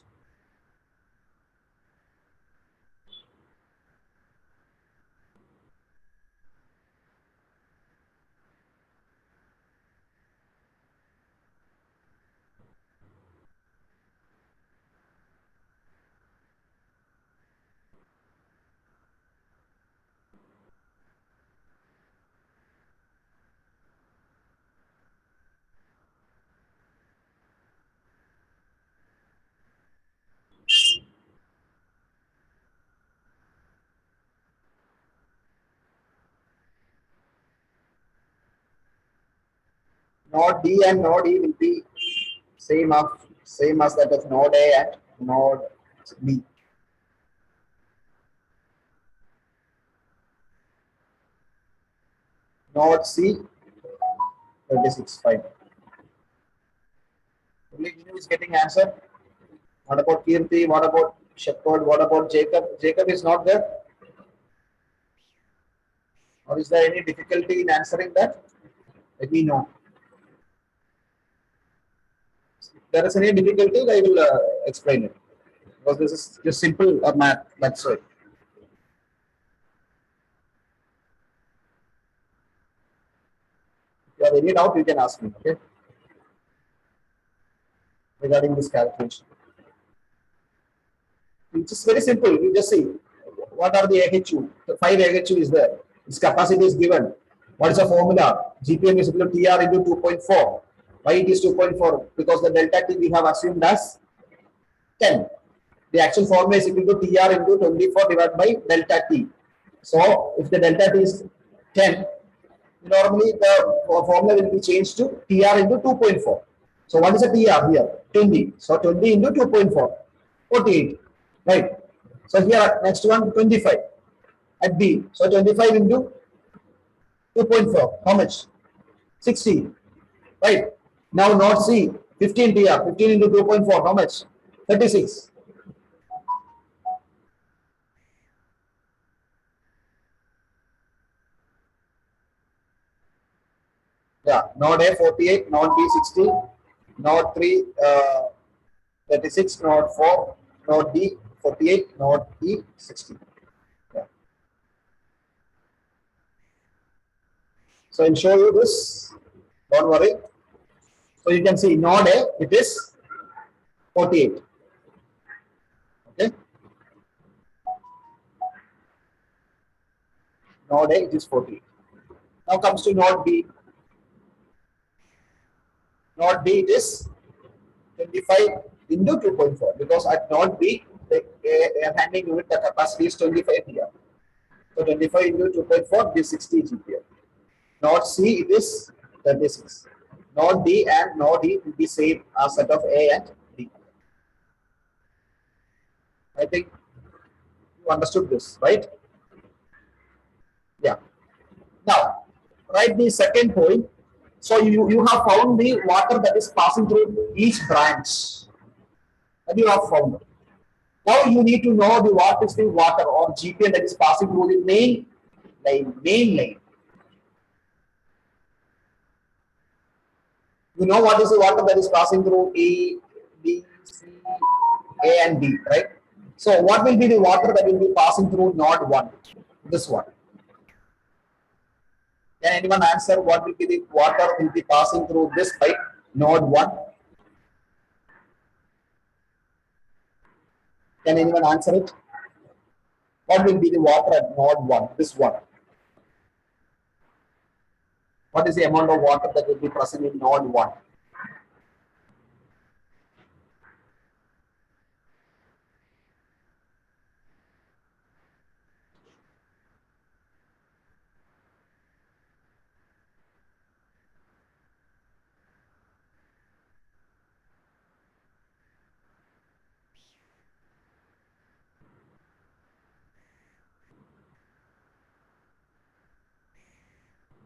Node D and node E will be same as that of node A and node B. Node C 36 fine. Only Vinu is getting answer. What about Kirti? What about Shepherd? What about Jacob? Jacob is not there. Or is there any difficulty in answering that? Let me know. If there is any difficulty, I will explain it. Because this is just simple math. That's it. If you have any doubt, you can ask me. Okay. Regarding this calculation, it's just very simple. You just see what are the AHU. The 5 AHU is there. Its capacity is given. What is the formula? GPM is equal to TR into 2.4. Why it is 2.4? Because the delta T we have assumed as 10. The actual formula is equal to TR into 24 divided by delta T. So if the delta T is 10, normally the formula will be changed to TR into 2.4. So what is the TR here? 20. So 20 into 2.4, 48. Right. So here next one 25 at B. So 25 into 2.4. How much? 60. Right. Now node C 15 TR. 15 into 2.4. How much? 36. Yeah. Node A 48. Node B 60. Node 3 36. Node 4. Node D 48. Node E 60. Yeah. So I'll show you this. Don't worry. So you can see node A, it is 48. Okay. Node A, it is 48. Now comes to node B. Node B, it is 25 into 2.4 because at node B, the air handling unit, the capacity is 25 here. So 25 into 2.4 is 60 GPM. Node C, it is 36. Node D and node E will be same as set of A and D. I think you understood this, right? Yeah. Now, write the second point. So you have found the water that is passing through each branch. And you have found. Now you need to know the what is the water or GPM that is passing through the main line. Main line. You know what is the water that is passing through A, B, C, A and B, right? So what will be the water that will be passing through node 1? This one. Can anyone answer what will be the water will be passing through this pipe, node 1? Can anyone answer it? What will be the water at node 1? This one. What is the amount of water that will be present in node 1?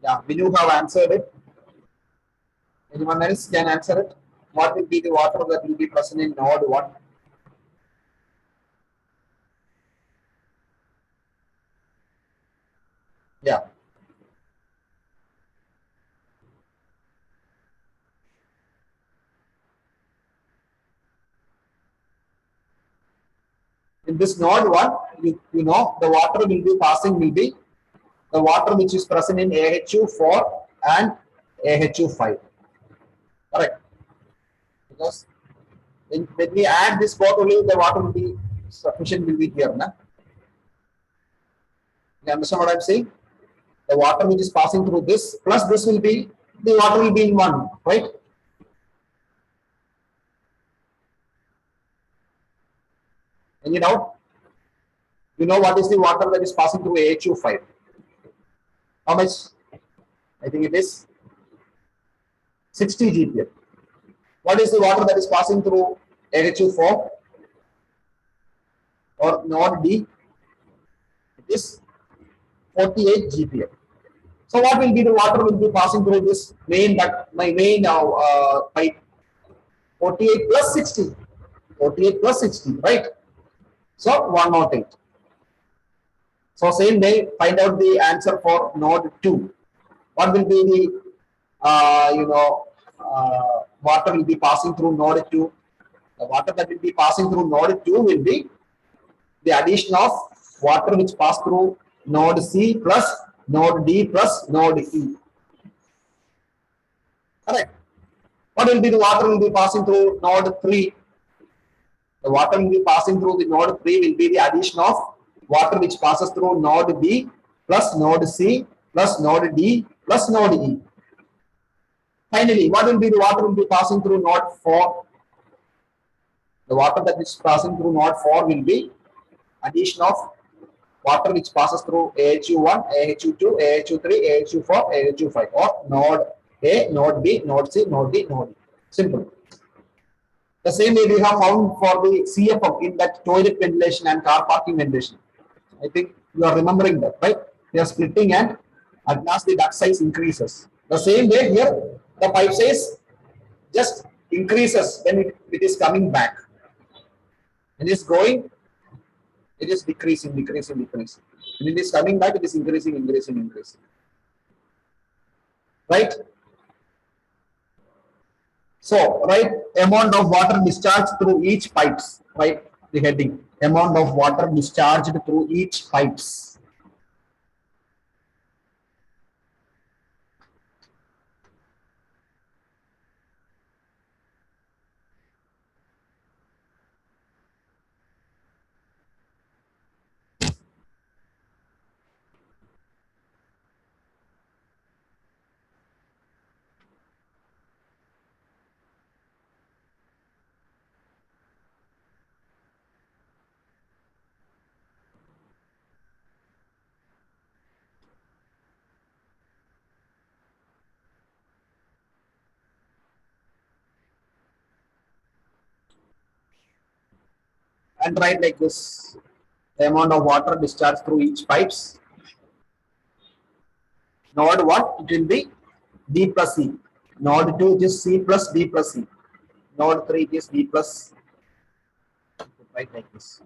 Yeah, will you have answered it? Anyone else can answer it? What will be the water that will be present in node 1? Yeah. In this node 1, you know the water will be passing will be the water which is present in AHU4 and AHU5. Correct. Because when we add this both only the water will be sufficient will be here. Na? You understand what I'm saying? The water which is passing through this plus this will be the water will be in one, right? Any doubt? You know what is the water that is passing through AHU5? How much? I think it is 60 GPM. What is the water that is passing through AHU4 or node D? It is 48 GPM. So what will be the water will be passing through this main my main pipe? 48 plus 60. 48 plus 60, right? So 108. So same way, find out the answer for node 2. What will be the water will be passing through node 2? The water that will be passing through node 2 will be the addition of water which pass through node C plus node D plus node E. Correct. What will be the water will be passing through node 3? The water will be passing through the node 3 will be the addition of water which passes through node B plus node C plus node D plus node E. Finally, what will be the water will be passing through node 4? The water that is passing through node 4 will be addition of water which passes through AHU1, AHU2, AHU3, AHU4, AHU5 or node A, node B, node C, node D, node E. Simple. The same way we have found for the CFM in that toilet ventilation and car parking ventilation. I think you are remembering that, right? They are splitting and at last the duct size increases. The same way here, the pipe size just increases when it is coming back. When it is going, it is decreasing, decreasing, decreasing. When it is coming back, it is increasing, increasing, increasing. Right? So, right, amount of water discharged through each pipes, right? The heading, amount of water discharged through each pipes. and write like this: the amount of water discharged through each pipes. Node 1, it will be D plus E. Node 2 is C plus D plus E. Node 3 is D plus, right, like this.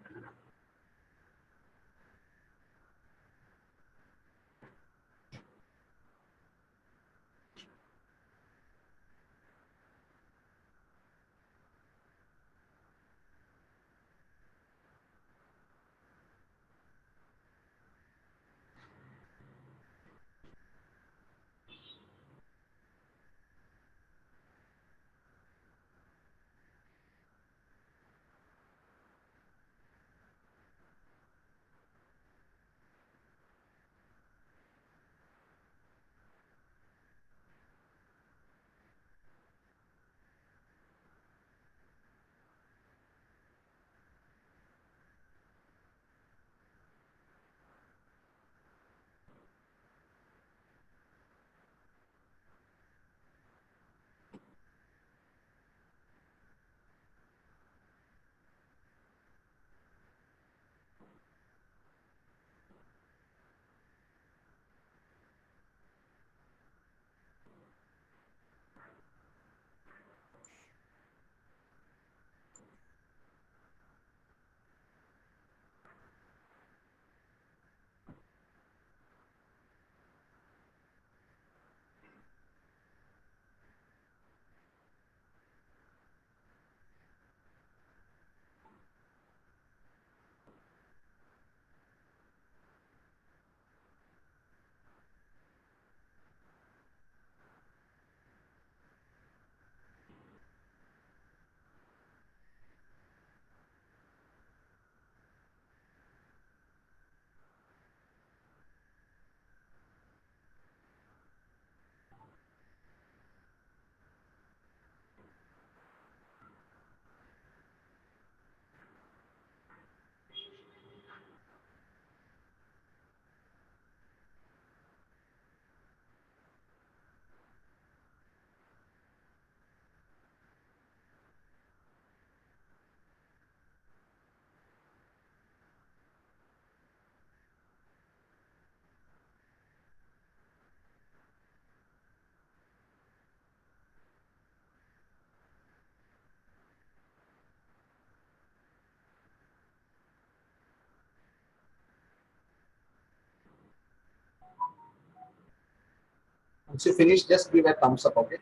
Once you finish, just give a thumbs up, okay?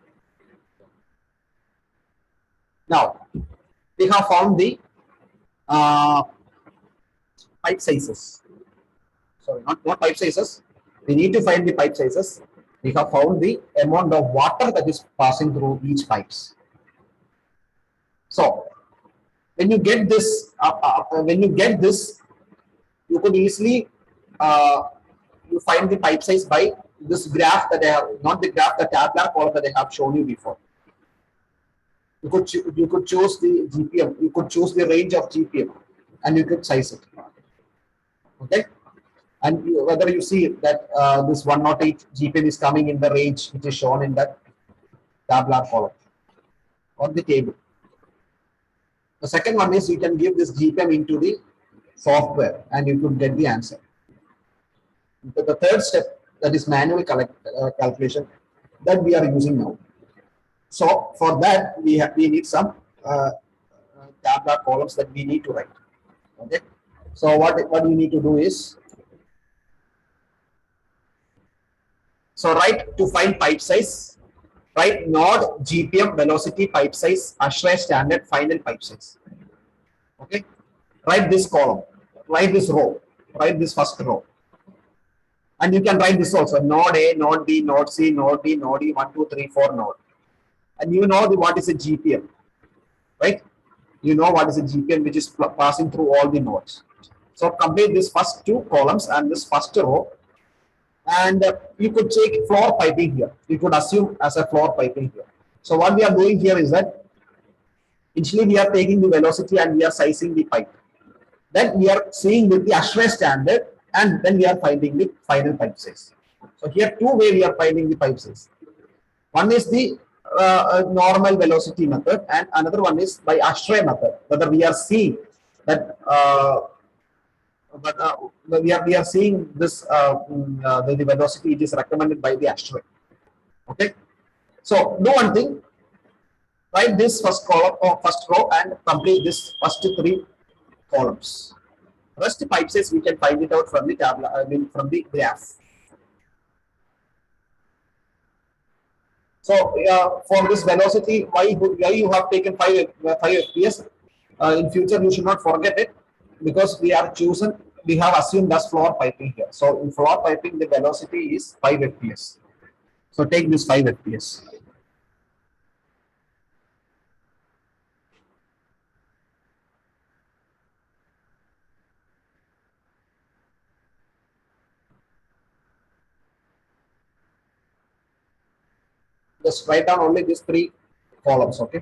Now, we have found the uh, pipe sizes. Sorry, not pipe sizes. We need to find the pipe sizes. We have found the amount of water that is passing through each pipes. So, when you get this, you could easily you find the pipe size by this graph that I have, not the graph, the tabular column that I have shown you before. You could choose the GPM, you could choose the range of GPM, and you could size it. Okay, and whether you see that this 108 GPM is coming in the range which is shown in that tabular column on the table. The second one is you can give this GPM into the software and you could get the answer. The third step, that is manual calculation, that we are using now. So for that we need some tabular columns that we need to write. Okay. So what you need to do is, so write to find pipe size, write node, GPM, velocity, pipe size, ASHRAE standard, final pipe size. Okay. Write this column, write this row, write this first row. And you can write this also: node A, node B, node C, node D, node E, 1, 2, 3, 4 node. And you know what is a GPM, right? You know what is a GPM, which is passing through all the nodes. So complete this first two columns and this first row, and you could take floor piping here. You could assume as a floor piping here. So what we are doing here is that initially we are taking the velocity and we are sizing the pipe. Then we are seeing with the ASHRAE standard, and then we are finding the final pipe size. So here two ways we are finding the pipe size. One is the normal velocity method, and another one is by ASHRAE method, whether we are seeing But we are seeing this the velocity it is recommended by the asteroid. Okay, so do one thing, write this first column or first row and complete this first three columns. Rest pipe says we can find it out from the tablet, I mean from the graph. So for this velocity, why you have taken 5 fps? In future, you should not forget it, because we have assumed as floor piping here. So in floor piping, the velocity is 5 fps. So take this 5 fps. Just write down only these three columns. Okay.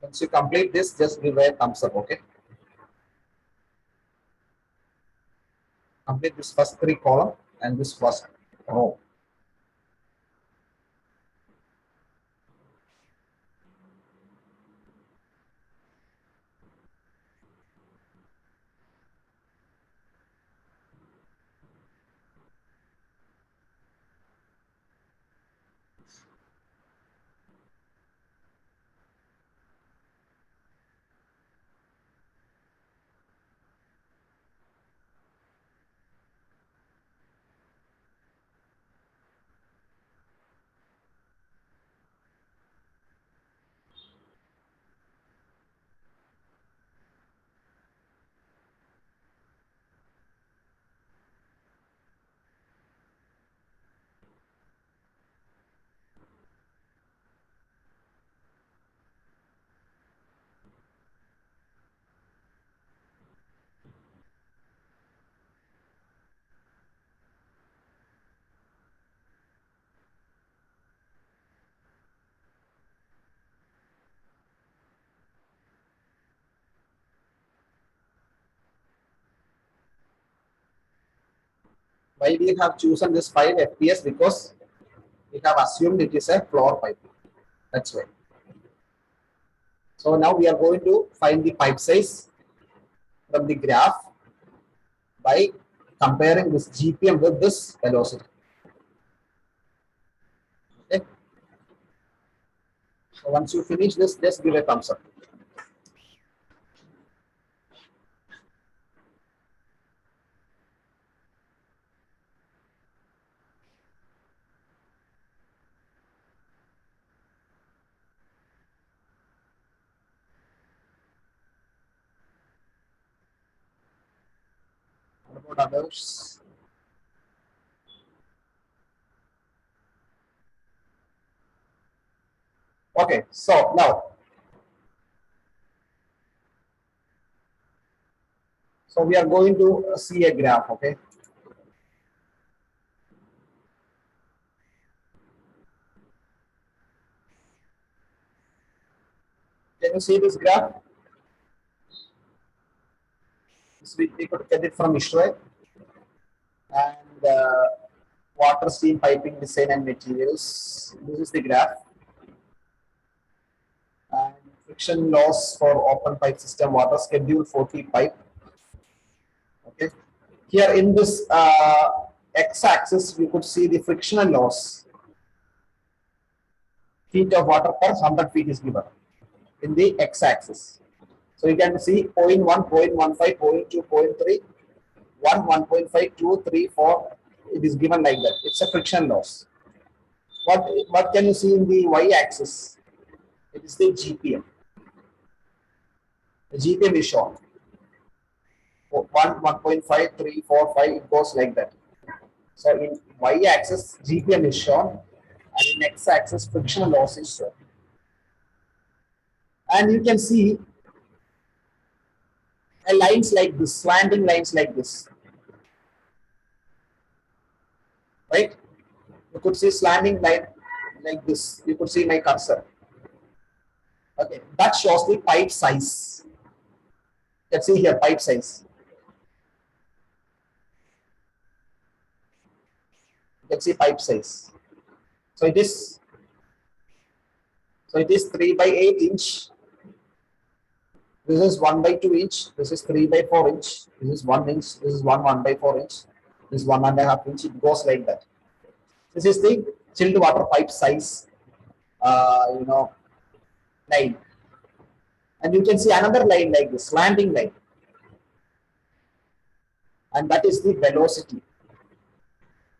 Once you complete this, just give a thumbs up. Okay. Complete this first three column and this first row. Why we have chosen this 5 fps? Because we have assumed it is a floor piping. That's right. So now we are going to find the pipe size from the graph by comparing this GPM with this velocity. Okay. So once you finish this, just give a thumbs up. What about others? Okay, so now, so we are going to see a graph, okay? Can you see this graph? We could get it from Ishray. And water steam piping design and materials. This is the graph. And friction loss for open pipe system, water schedule 40 pipe. Okay. Here in this x-axis, we could see the frictional loss. Feet of water per 100 feet is given in the x-axis. So you can see 0.1, 0.15, 0.2, 0.3, 1, 1.5, 2, 3, 4. It is given like that. It's a friction loss. What can you see in the y-axis? It is the GPM. The GPM is shown. 1, 1.5, 3, 4, 5, it goes like that. So in y-axis, GPM is shown, and in x-axis, frictional loss is shown. And you can see lines like this, slanting lines like this. Right? You could see slanting line like this. You could see my cursor. Okay, that shows the pipe size. You can see here pipe size. You can see pipe size. So it is 3 by 8 inch. This is 1 by 2 inch. This is 3 by 4 inch. This is 1 inch. This is 1 by 4 inch. This is 1.5 inch. It goes like that. This is the chilled water pipe size, line. And you can see another line like this, slanting line. And that is the velocity,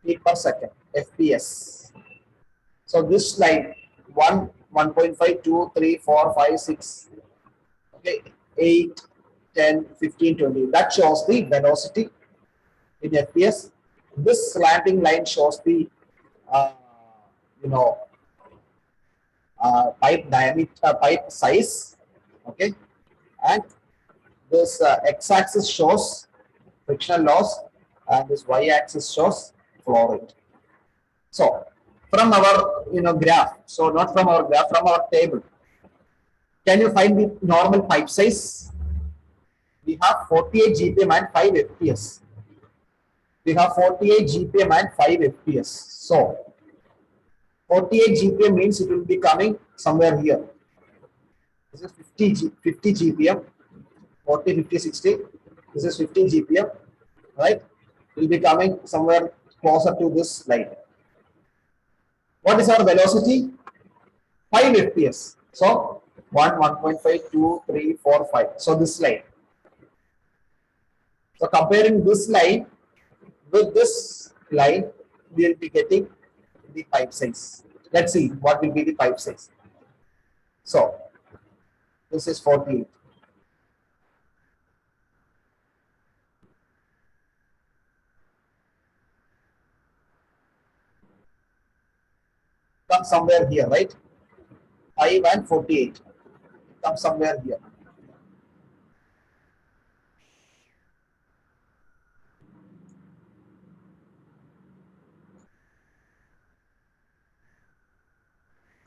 feet per second, FPS. So this line, 1, 1.5, 2, 3, 4, 5, 6, okay, 8, 10, 15, 20. That shows the velocity in FPS. This slanting line shows the, pipe diameter, pipe size, okay, and this x-axis shows frictional loss, and this y-axis shows flow rate. So from our graph, so not from our graph, from our table, can you find the normal pipe size? We have 48 GPM and 5 FPS. We have 48 GPM and 5 FPS. So 48 GPM means it will be coming somewhere here. This is 50 GPM, 40, 50, 60. This is 50 GPM, right? It will be coming somewhere closer to this line. What is our velocity? 5 FPS. So 1, 1.5, 2, 3, 4, 5. So this line. So comparing this line with this line, we will be getting the pipe size. Let's see what will be the pipe size. So this is 48. Come somewhere here, right? 5 and 48. Come somewhere here.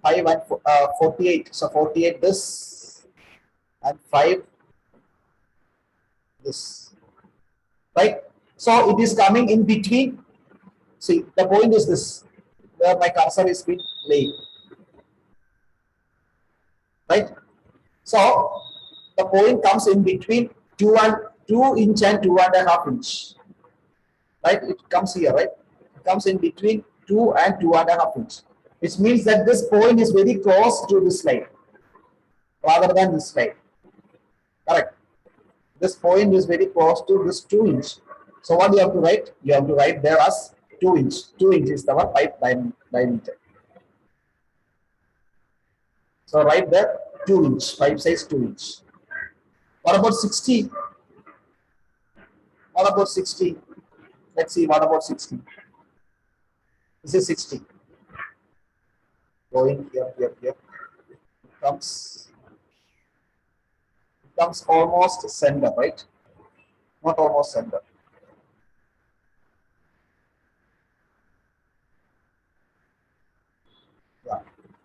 Five and 48. So 48 this and 5 this. Right? So it is coming in between. See, the point is this, where my cursor is being laid. right? So the point comes in between 2 inch and 2.5 inch, right? It comes here, right? It comes in between 2 and 2.5 inch, which means that this point is very close to this line rather than this line. Correct. This point is very close to this 2 inch. So what you have to write? You have to write there as 2 inch. 2 inch is our pipe diameter. So write there 2 inch, pipe size 2 inch. What about 60? What about 60? Let's see, what about 60? This is 60. Going here. Comes almost center, right? Not almost center. Yeah.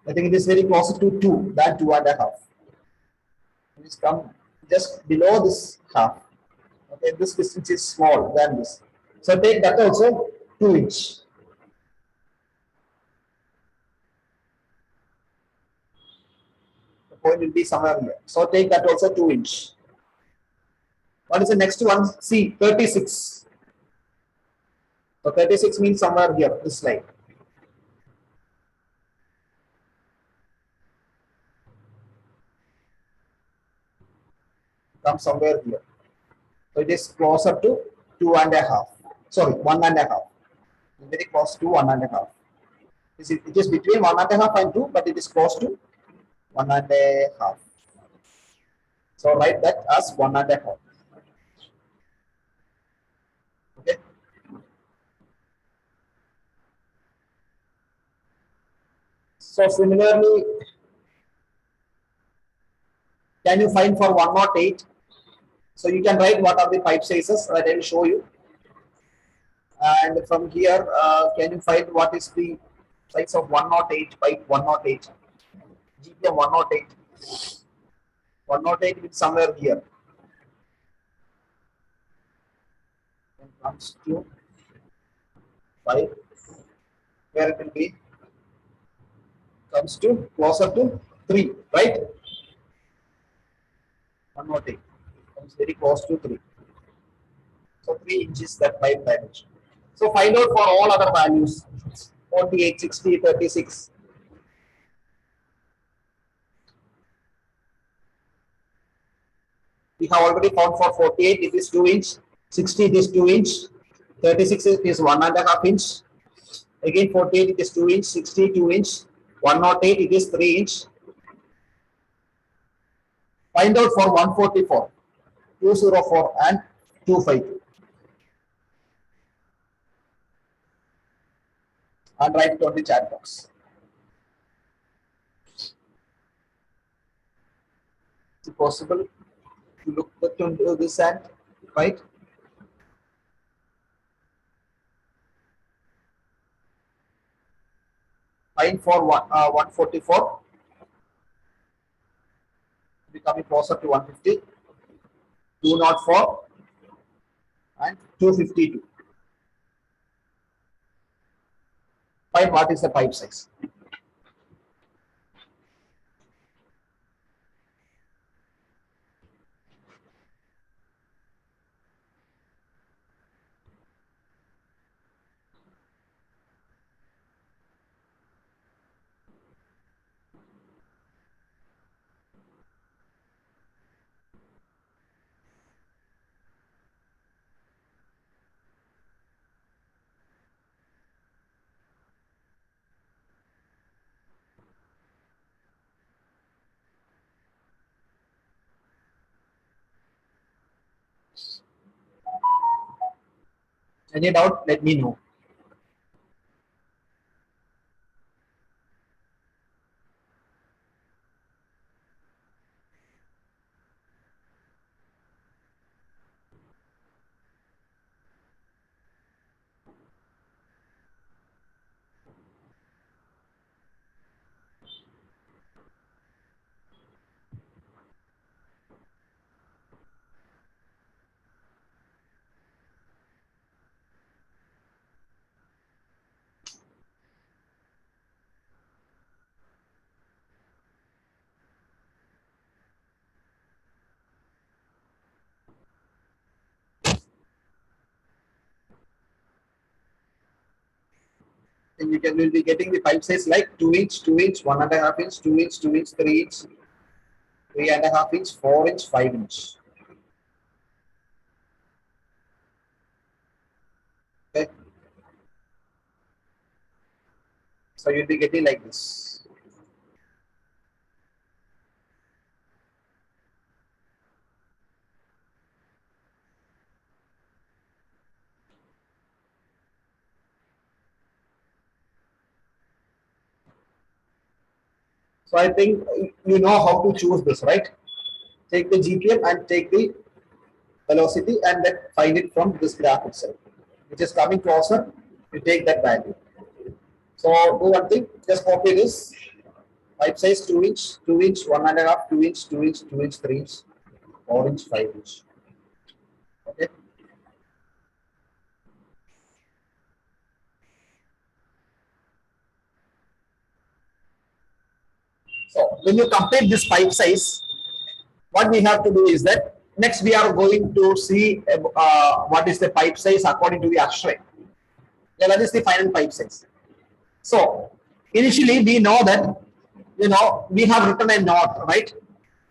I think it is very closer to 2 than 2.5. It is come just below this half. Okay, this distance is small than this. So take that also 2 inch. The point will be somewhere here. So take that also 2 inch. What is the next one? See, 36. So 36 means somewhere here, this line. Comes somewhere here. So it is closer to 2.5. Sorry, 1.5. Very close to 1.5. It is between 1.5 and 2, but it is close to 1.5. So write that as 1.5. Okay. So similarly, can you find for 108? So you can write what are the pipe sizes that I will show you. And from here, can you find what is the size of 108 pipe 108? GPM 108. 108 is somewhere here. When it comes to 5, where it will be? Comes to closer to 3, right? 108 comes very close to 3. So 3 inches that pipe dimension. So find out for all other values 48, 60, 36. We have already found for 48 it is 2 inch, 60 it is 2 inch, 36 it is 1.5 inch. Again 48 it is 2 inch, 60 2 inch, 108 it is 3 inch. Find out for 144, 204 and 252. And write it on the chat box. Is it possible to look into this and right? Find for 144, becoming closer to 150, 204 and 252. Find what is the pipe size. Any doubt? Let me know. and you will be getting the pipe size like 2 inch, 2 inch, 1.5 inch, 2 inch, 2 inch, 3 inch, 3.5 inch, 4 inch, 5 inch. Okay. So you'll be getting like this. So I think you know how to choose this, right? Take the GPM and take the velocity and then find it from this graph itself. Which is coming closer, you take that value. So do one thing, just copy this. Pipe size 2 inch, 2 inch, 1.5, 2 inch, 2 inch, 2 inch, 3 inch, 4 inch, 5 inch. Okay. So when you complete this pipe size, what we have to do is that next we are going to see what is the pipe size according to the ASHRAE. Yeah, that is the final pipe size. So initially we know that we have written a knot, right?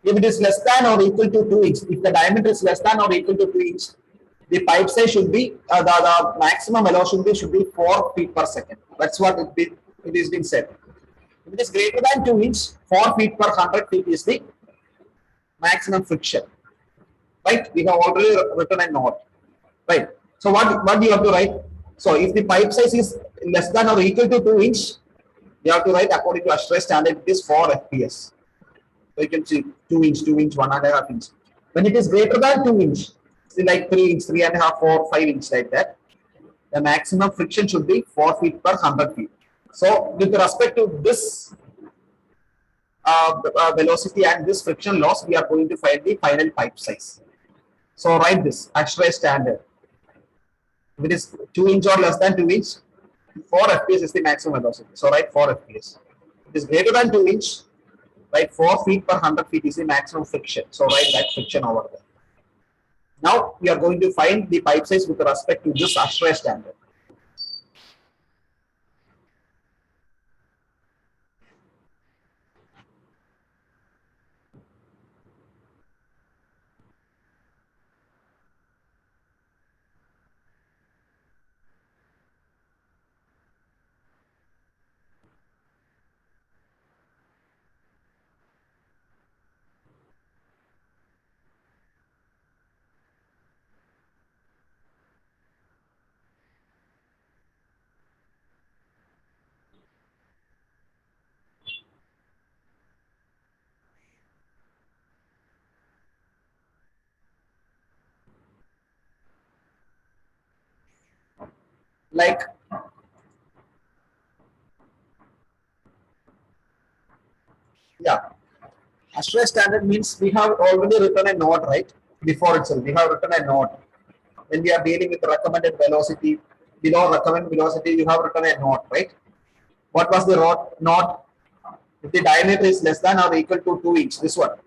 If it is less than or equal to 2 inch, if the diameter is less than or equal to 2 inch, the pipe size should be the maximum velocity should be 4 feet per second. That's what it is being said. If it is greater than 2 inch, 4 feet per 100 feet is the maximum friction. Right? We have already written a knot. Right? So what do you have to write? So if the pipe size is less than or equal to 2 inch, you have to write according to ASHRAE standard, it is 4 FPS. So you can see 2 inch, 2 inch, 1.5 inch. When it is greater than 2 inch, like 3 inch, 3.5, 4, 5 inch like that, the maximum friction should be 4 feet per 100 feet. So with respect to this velocity and this friction loss, we are going to find the final pipe size. So write this ASHRAE standard. If it is 2 inch or less than 2 inch, 4 FPS is the maximum velocity. So write 4 FPS. If it is greater than 2 inch, write 4 feet per 100 feet is the maximum friction. So write that friction over there. Now we are going to find the pipe size with respect to this ASHRAE standard. Like yeah, ASHRAE standard means we have already written a knot, right? Before itself, we have written a knot. When we are dealing with recommended velocity, below recommended velocity, you have written a knot, right? What was the knot? If the diameter is less than or equal to 2 inch, this one.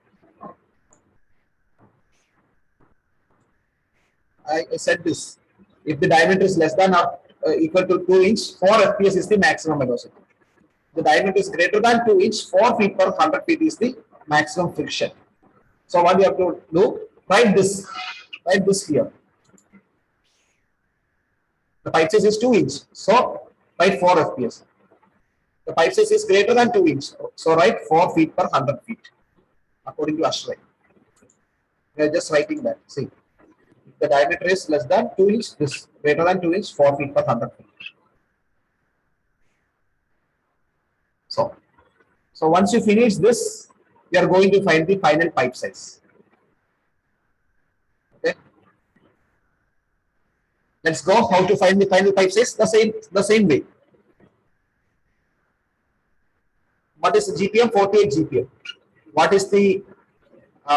I said this. If the diameter is less than or equal to 2 inch, 4 FPS is the maximum velocity. The diameter is greater than 2 inch, 4 feet per 100 feet is the maximum friction. So what you have to do? Write this here. The pipe size is 2 inch, so write 4 FPS. The pipe size is greater than 2 inch, so write 4 feet per 100 feet, according to ASHRAE. We are just writing that. See, if the diameter is less than 2 inch, this greater than 2 inch, 4 feet per 100 feet. So once you finish this, we are going to find the final pipe size. Okay. Let's go. How to find the final pipe size? The same way. What is the GPM? 48 GPM. What is the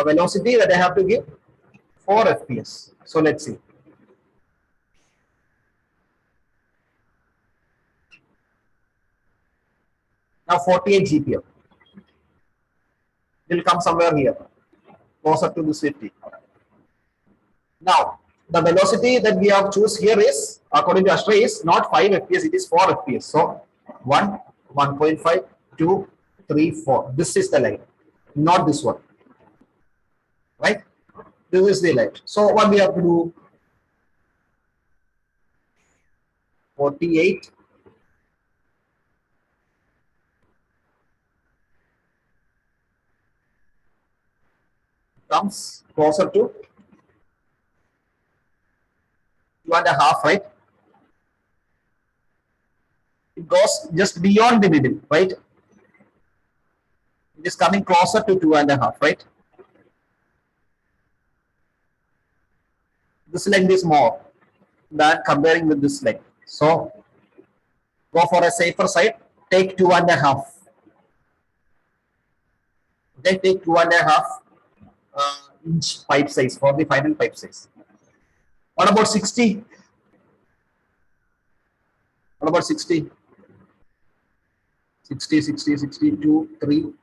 velocity that I have to give? 4 FPS. So let's see. Now 48 GPM. It will come somewhere here, closer to this 50. Now the velocity that we have choose here is, according to ASHRAE, is not 5 FPS, it is 4 FPS. So 1, 1.5, 2, 3, 4. This is the line, not this one, right? This is the line. So what we have to do? 48 comes closer to 2.5, right? It goes just beyond the middle, right? It is coming closer to 2.5, right? This length is more than comparing with this length. So go for a safer side. Take 2.5. Okay, take 2.5 inch pipe size for the final pipe size. What about 60? What about 60? 60, 60, 62, 3.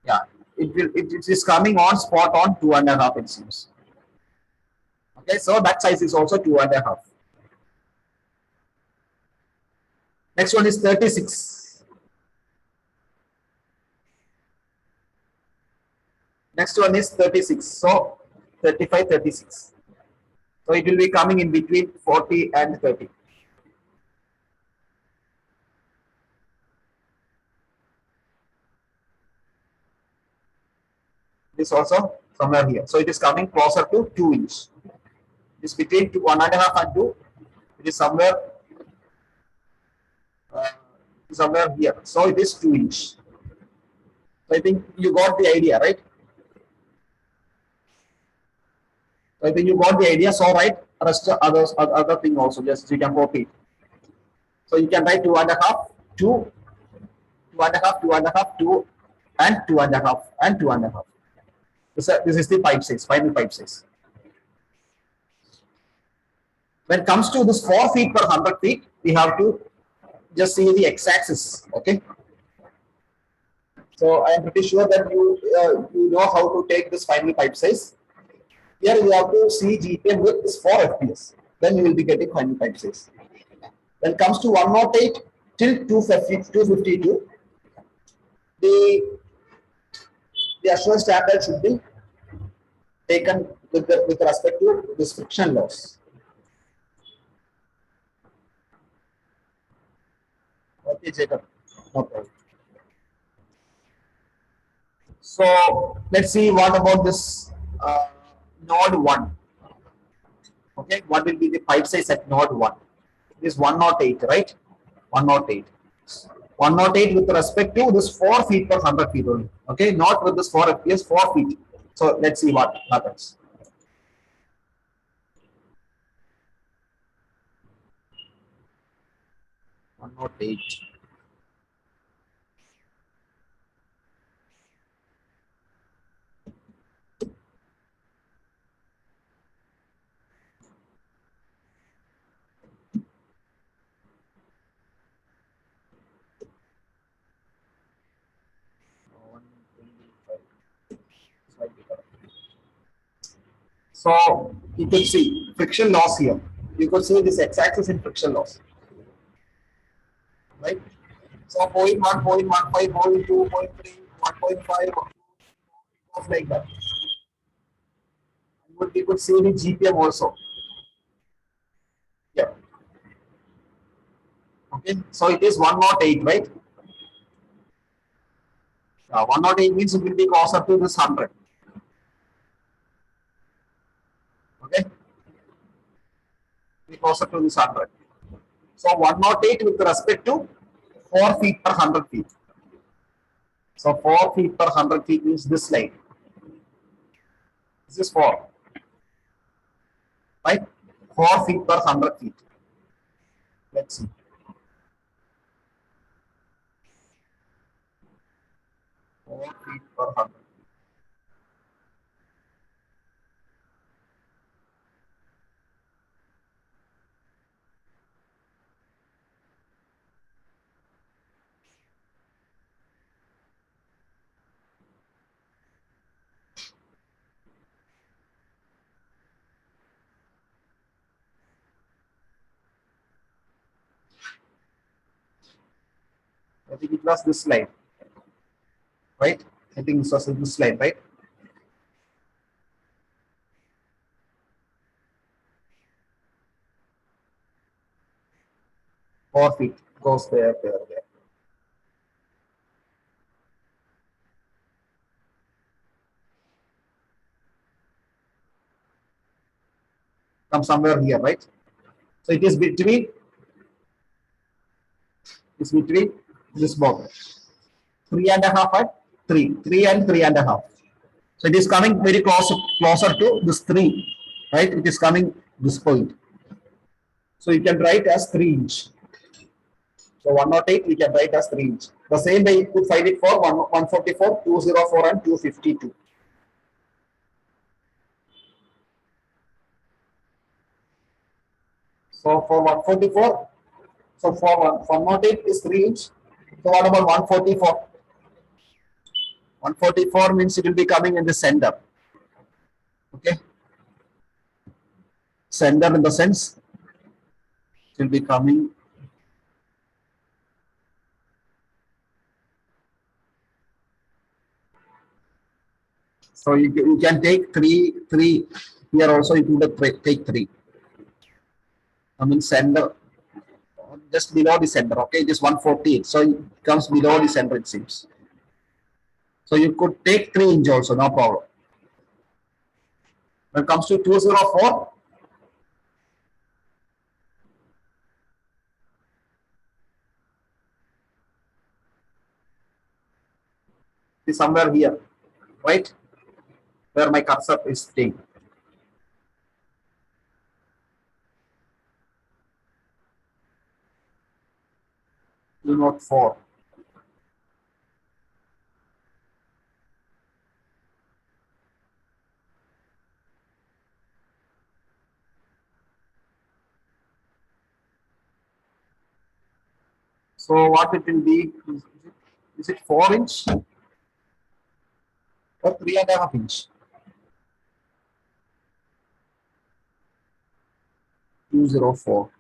Yeah, it is coming on spot on 2.5, it seems. Okay, so that size is also 2.5. Next one is 36. Next one is 36. So 35, 36. So it will be coming in between 40 and 30. This also somewhere here. So it is coming closer to 2 inch. It is between 1.5 and 2. It is uh, somewhere here. So it is 2 inch. So I think you got the idea, right? So I think you got the idea. So write rest other thing also. Just you can copy it. So you can write 2.5, 2, 2.5, 2.5, 2, and 2.5, and 2.5. This is the pipe size, final pipe size. When it comes to this 4 feet per 100 feet, we have to just see the x-axis. Okay. So I am pretty sure that you know how to take this final pipe size. Here you have to see GPM with this 4 FPS. Then you will be getting final pipe size. When it comes to 108 till 252, the the assurance standard should be taken with respect to this friction loss. Okay, Jacob. No problem. So let's see what about this node 1. Okay, what will be the pipe size at node 1? It is 108, right? 108. 108 with respect to this 4 feet per 100 feet only. Okay, not with this 4 FPS, 4 feet. So let's see what happens. 108. So you could see friction loss here. You could see this x-axis in friction loss, right? So 0.1, 0.15, 0.2, 0.3, 1.5, stuff like that. You could see the GPM also. Yeah. Okay. So it is 108, right? 108 means it will be closer to this 100. Okay. Be closer to this 100. So 108 with respect to 4 feet per 100 feet. So 4 feet per 100 feet means this line. This is 4. Right? 4 feet per 100 feet. Let's see. 4 feet per 100. I think it was this slide, right? I think this was this slide, right? 4 feet goes there, there, there. Come somewhere here, right? So it is between, it's between this box. 3.5 and 3 and 3.5. So it is coming very closer to this 3, right? It is coming this point. So you can write as 3 inch. So 108 we can write as 3 inch. The same way you could find it for 144, 204 and 252. So for 144, so for 108 is 3 inch. So what about 144? 144 means it will be coming in the center. Okay. Center in the sense it will be coming. So you can take 3 here also you could take 3. I mean center just below the center. Okay, just 148. So it comes below the center it seems. So you could take 3 inch also, no problem. When it comes to 204, is somewhere here, right? Where my cursor is staying. 204. So what it will be? Is it 4 inch or 3.5 inch? 204.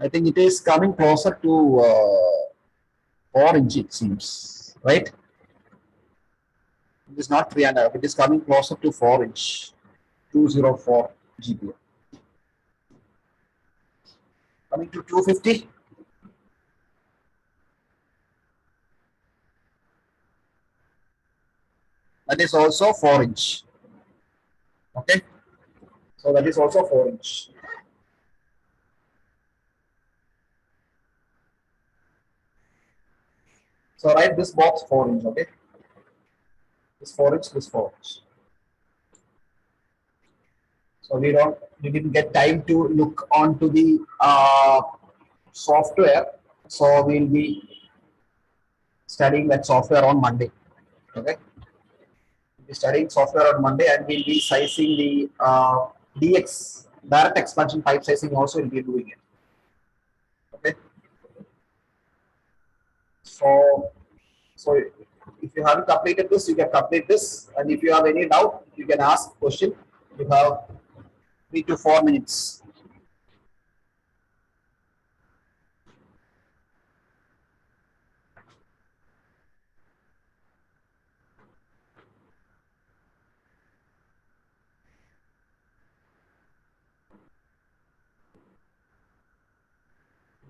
I think it is coming closer to 4 inch it seems, right? It is not 3.5. It is coming closer to 4 inch. 204 GPM. Coming to 250. That is also 4 inch. Okay. So that is also 4 inch. So write this box 4 inch. Okay. This 4 inch, this 4 inch. So we didn't get time to look onto the software. So we'll be studying that software on Monday. Okay. We'll be studying software on Monday and we'll be sizing the DX, direct expansion pipe sizing also will be doing it. Okay. So if you haven't completed this, you can complete this. And if you have any doubt, you can ask question. You have 3 to 4 minutes.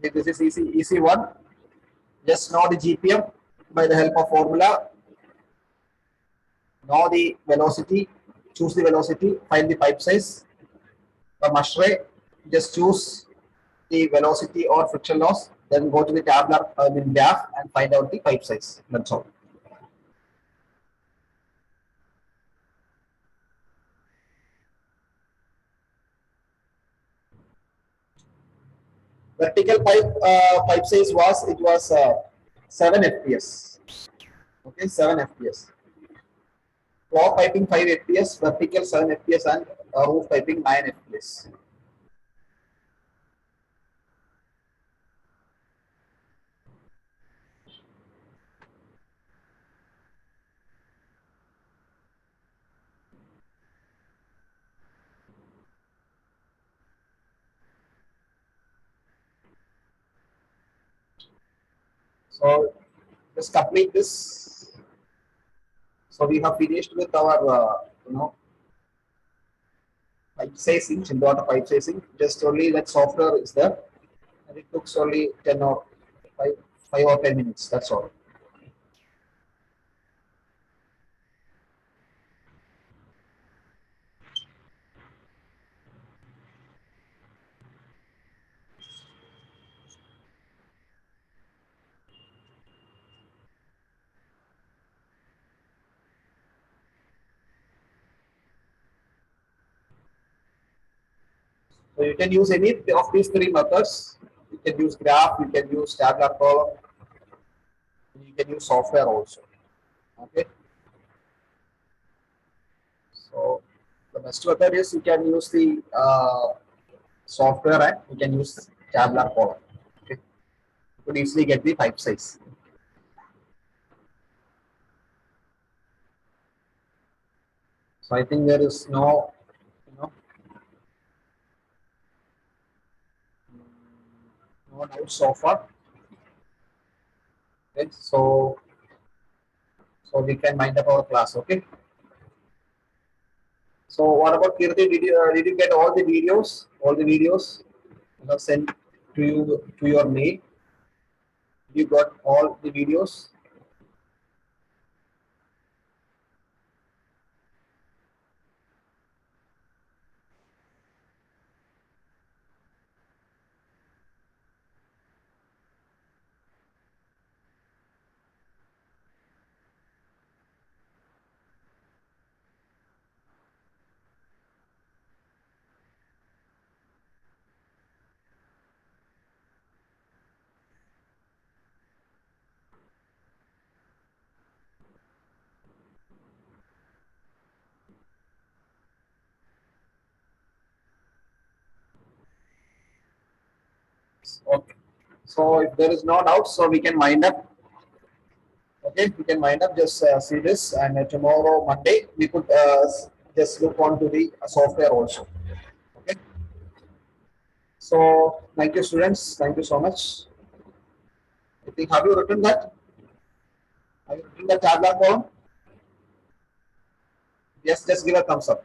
This is easy one. Just know the GPM by the help of formula. Know the velocity, choose the velocity, find the pipe size. The Mushray, just choose the velocity or friction loss, then go to the tabular graph and find out the pipe size. That's all. Vertical pipe size was 7 FPS. Okay, 7 FPS. Floor piping 5 FPS, vertical 7 FPS, and roof piping 9 FPS. So just complete this. So we have finished with our pipe sizing, chill water pipe sizing. Just only that software is there, and it took only 10 or 5, 5 or 10 minutes. That's all. So you can use any of these three methods. You can use graph, you can use tabular column, you can use software also. Okay. So the best method is you can use the software and you can use tabular column. Okay. You could easily get the type size. So I think there is no doubt so far. Okay. So we can wind up our class. Okay. So what about Kirti? Did you get all the videos? All the videos you have sent to you to your mail. You got all the videos. Okay. So if there is no doubt, so we can wind up. Okay, we can wind up. Just see this, and tomorrow Monday we could just look on to the software also. Okay. So thank you, students. Thank you so much. I think have you written that? Have you written the tabular column? Yes. Just give a thumbs up.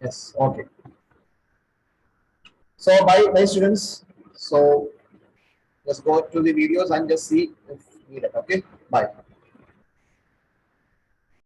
Yes. Okay. So bye, students. So just go to the videos and just see if needed. Okay. Bye.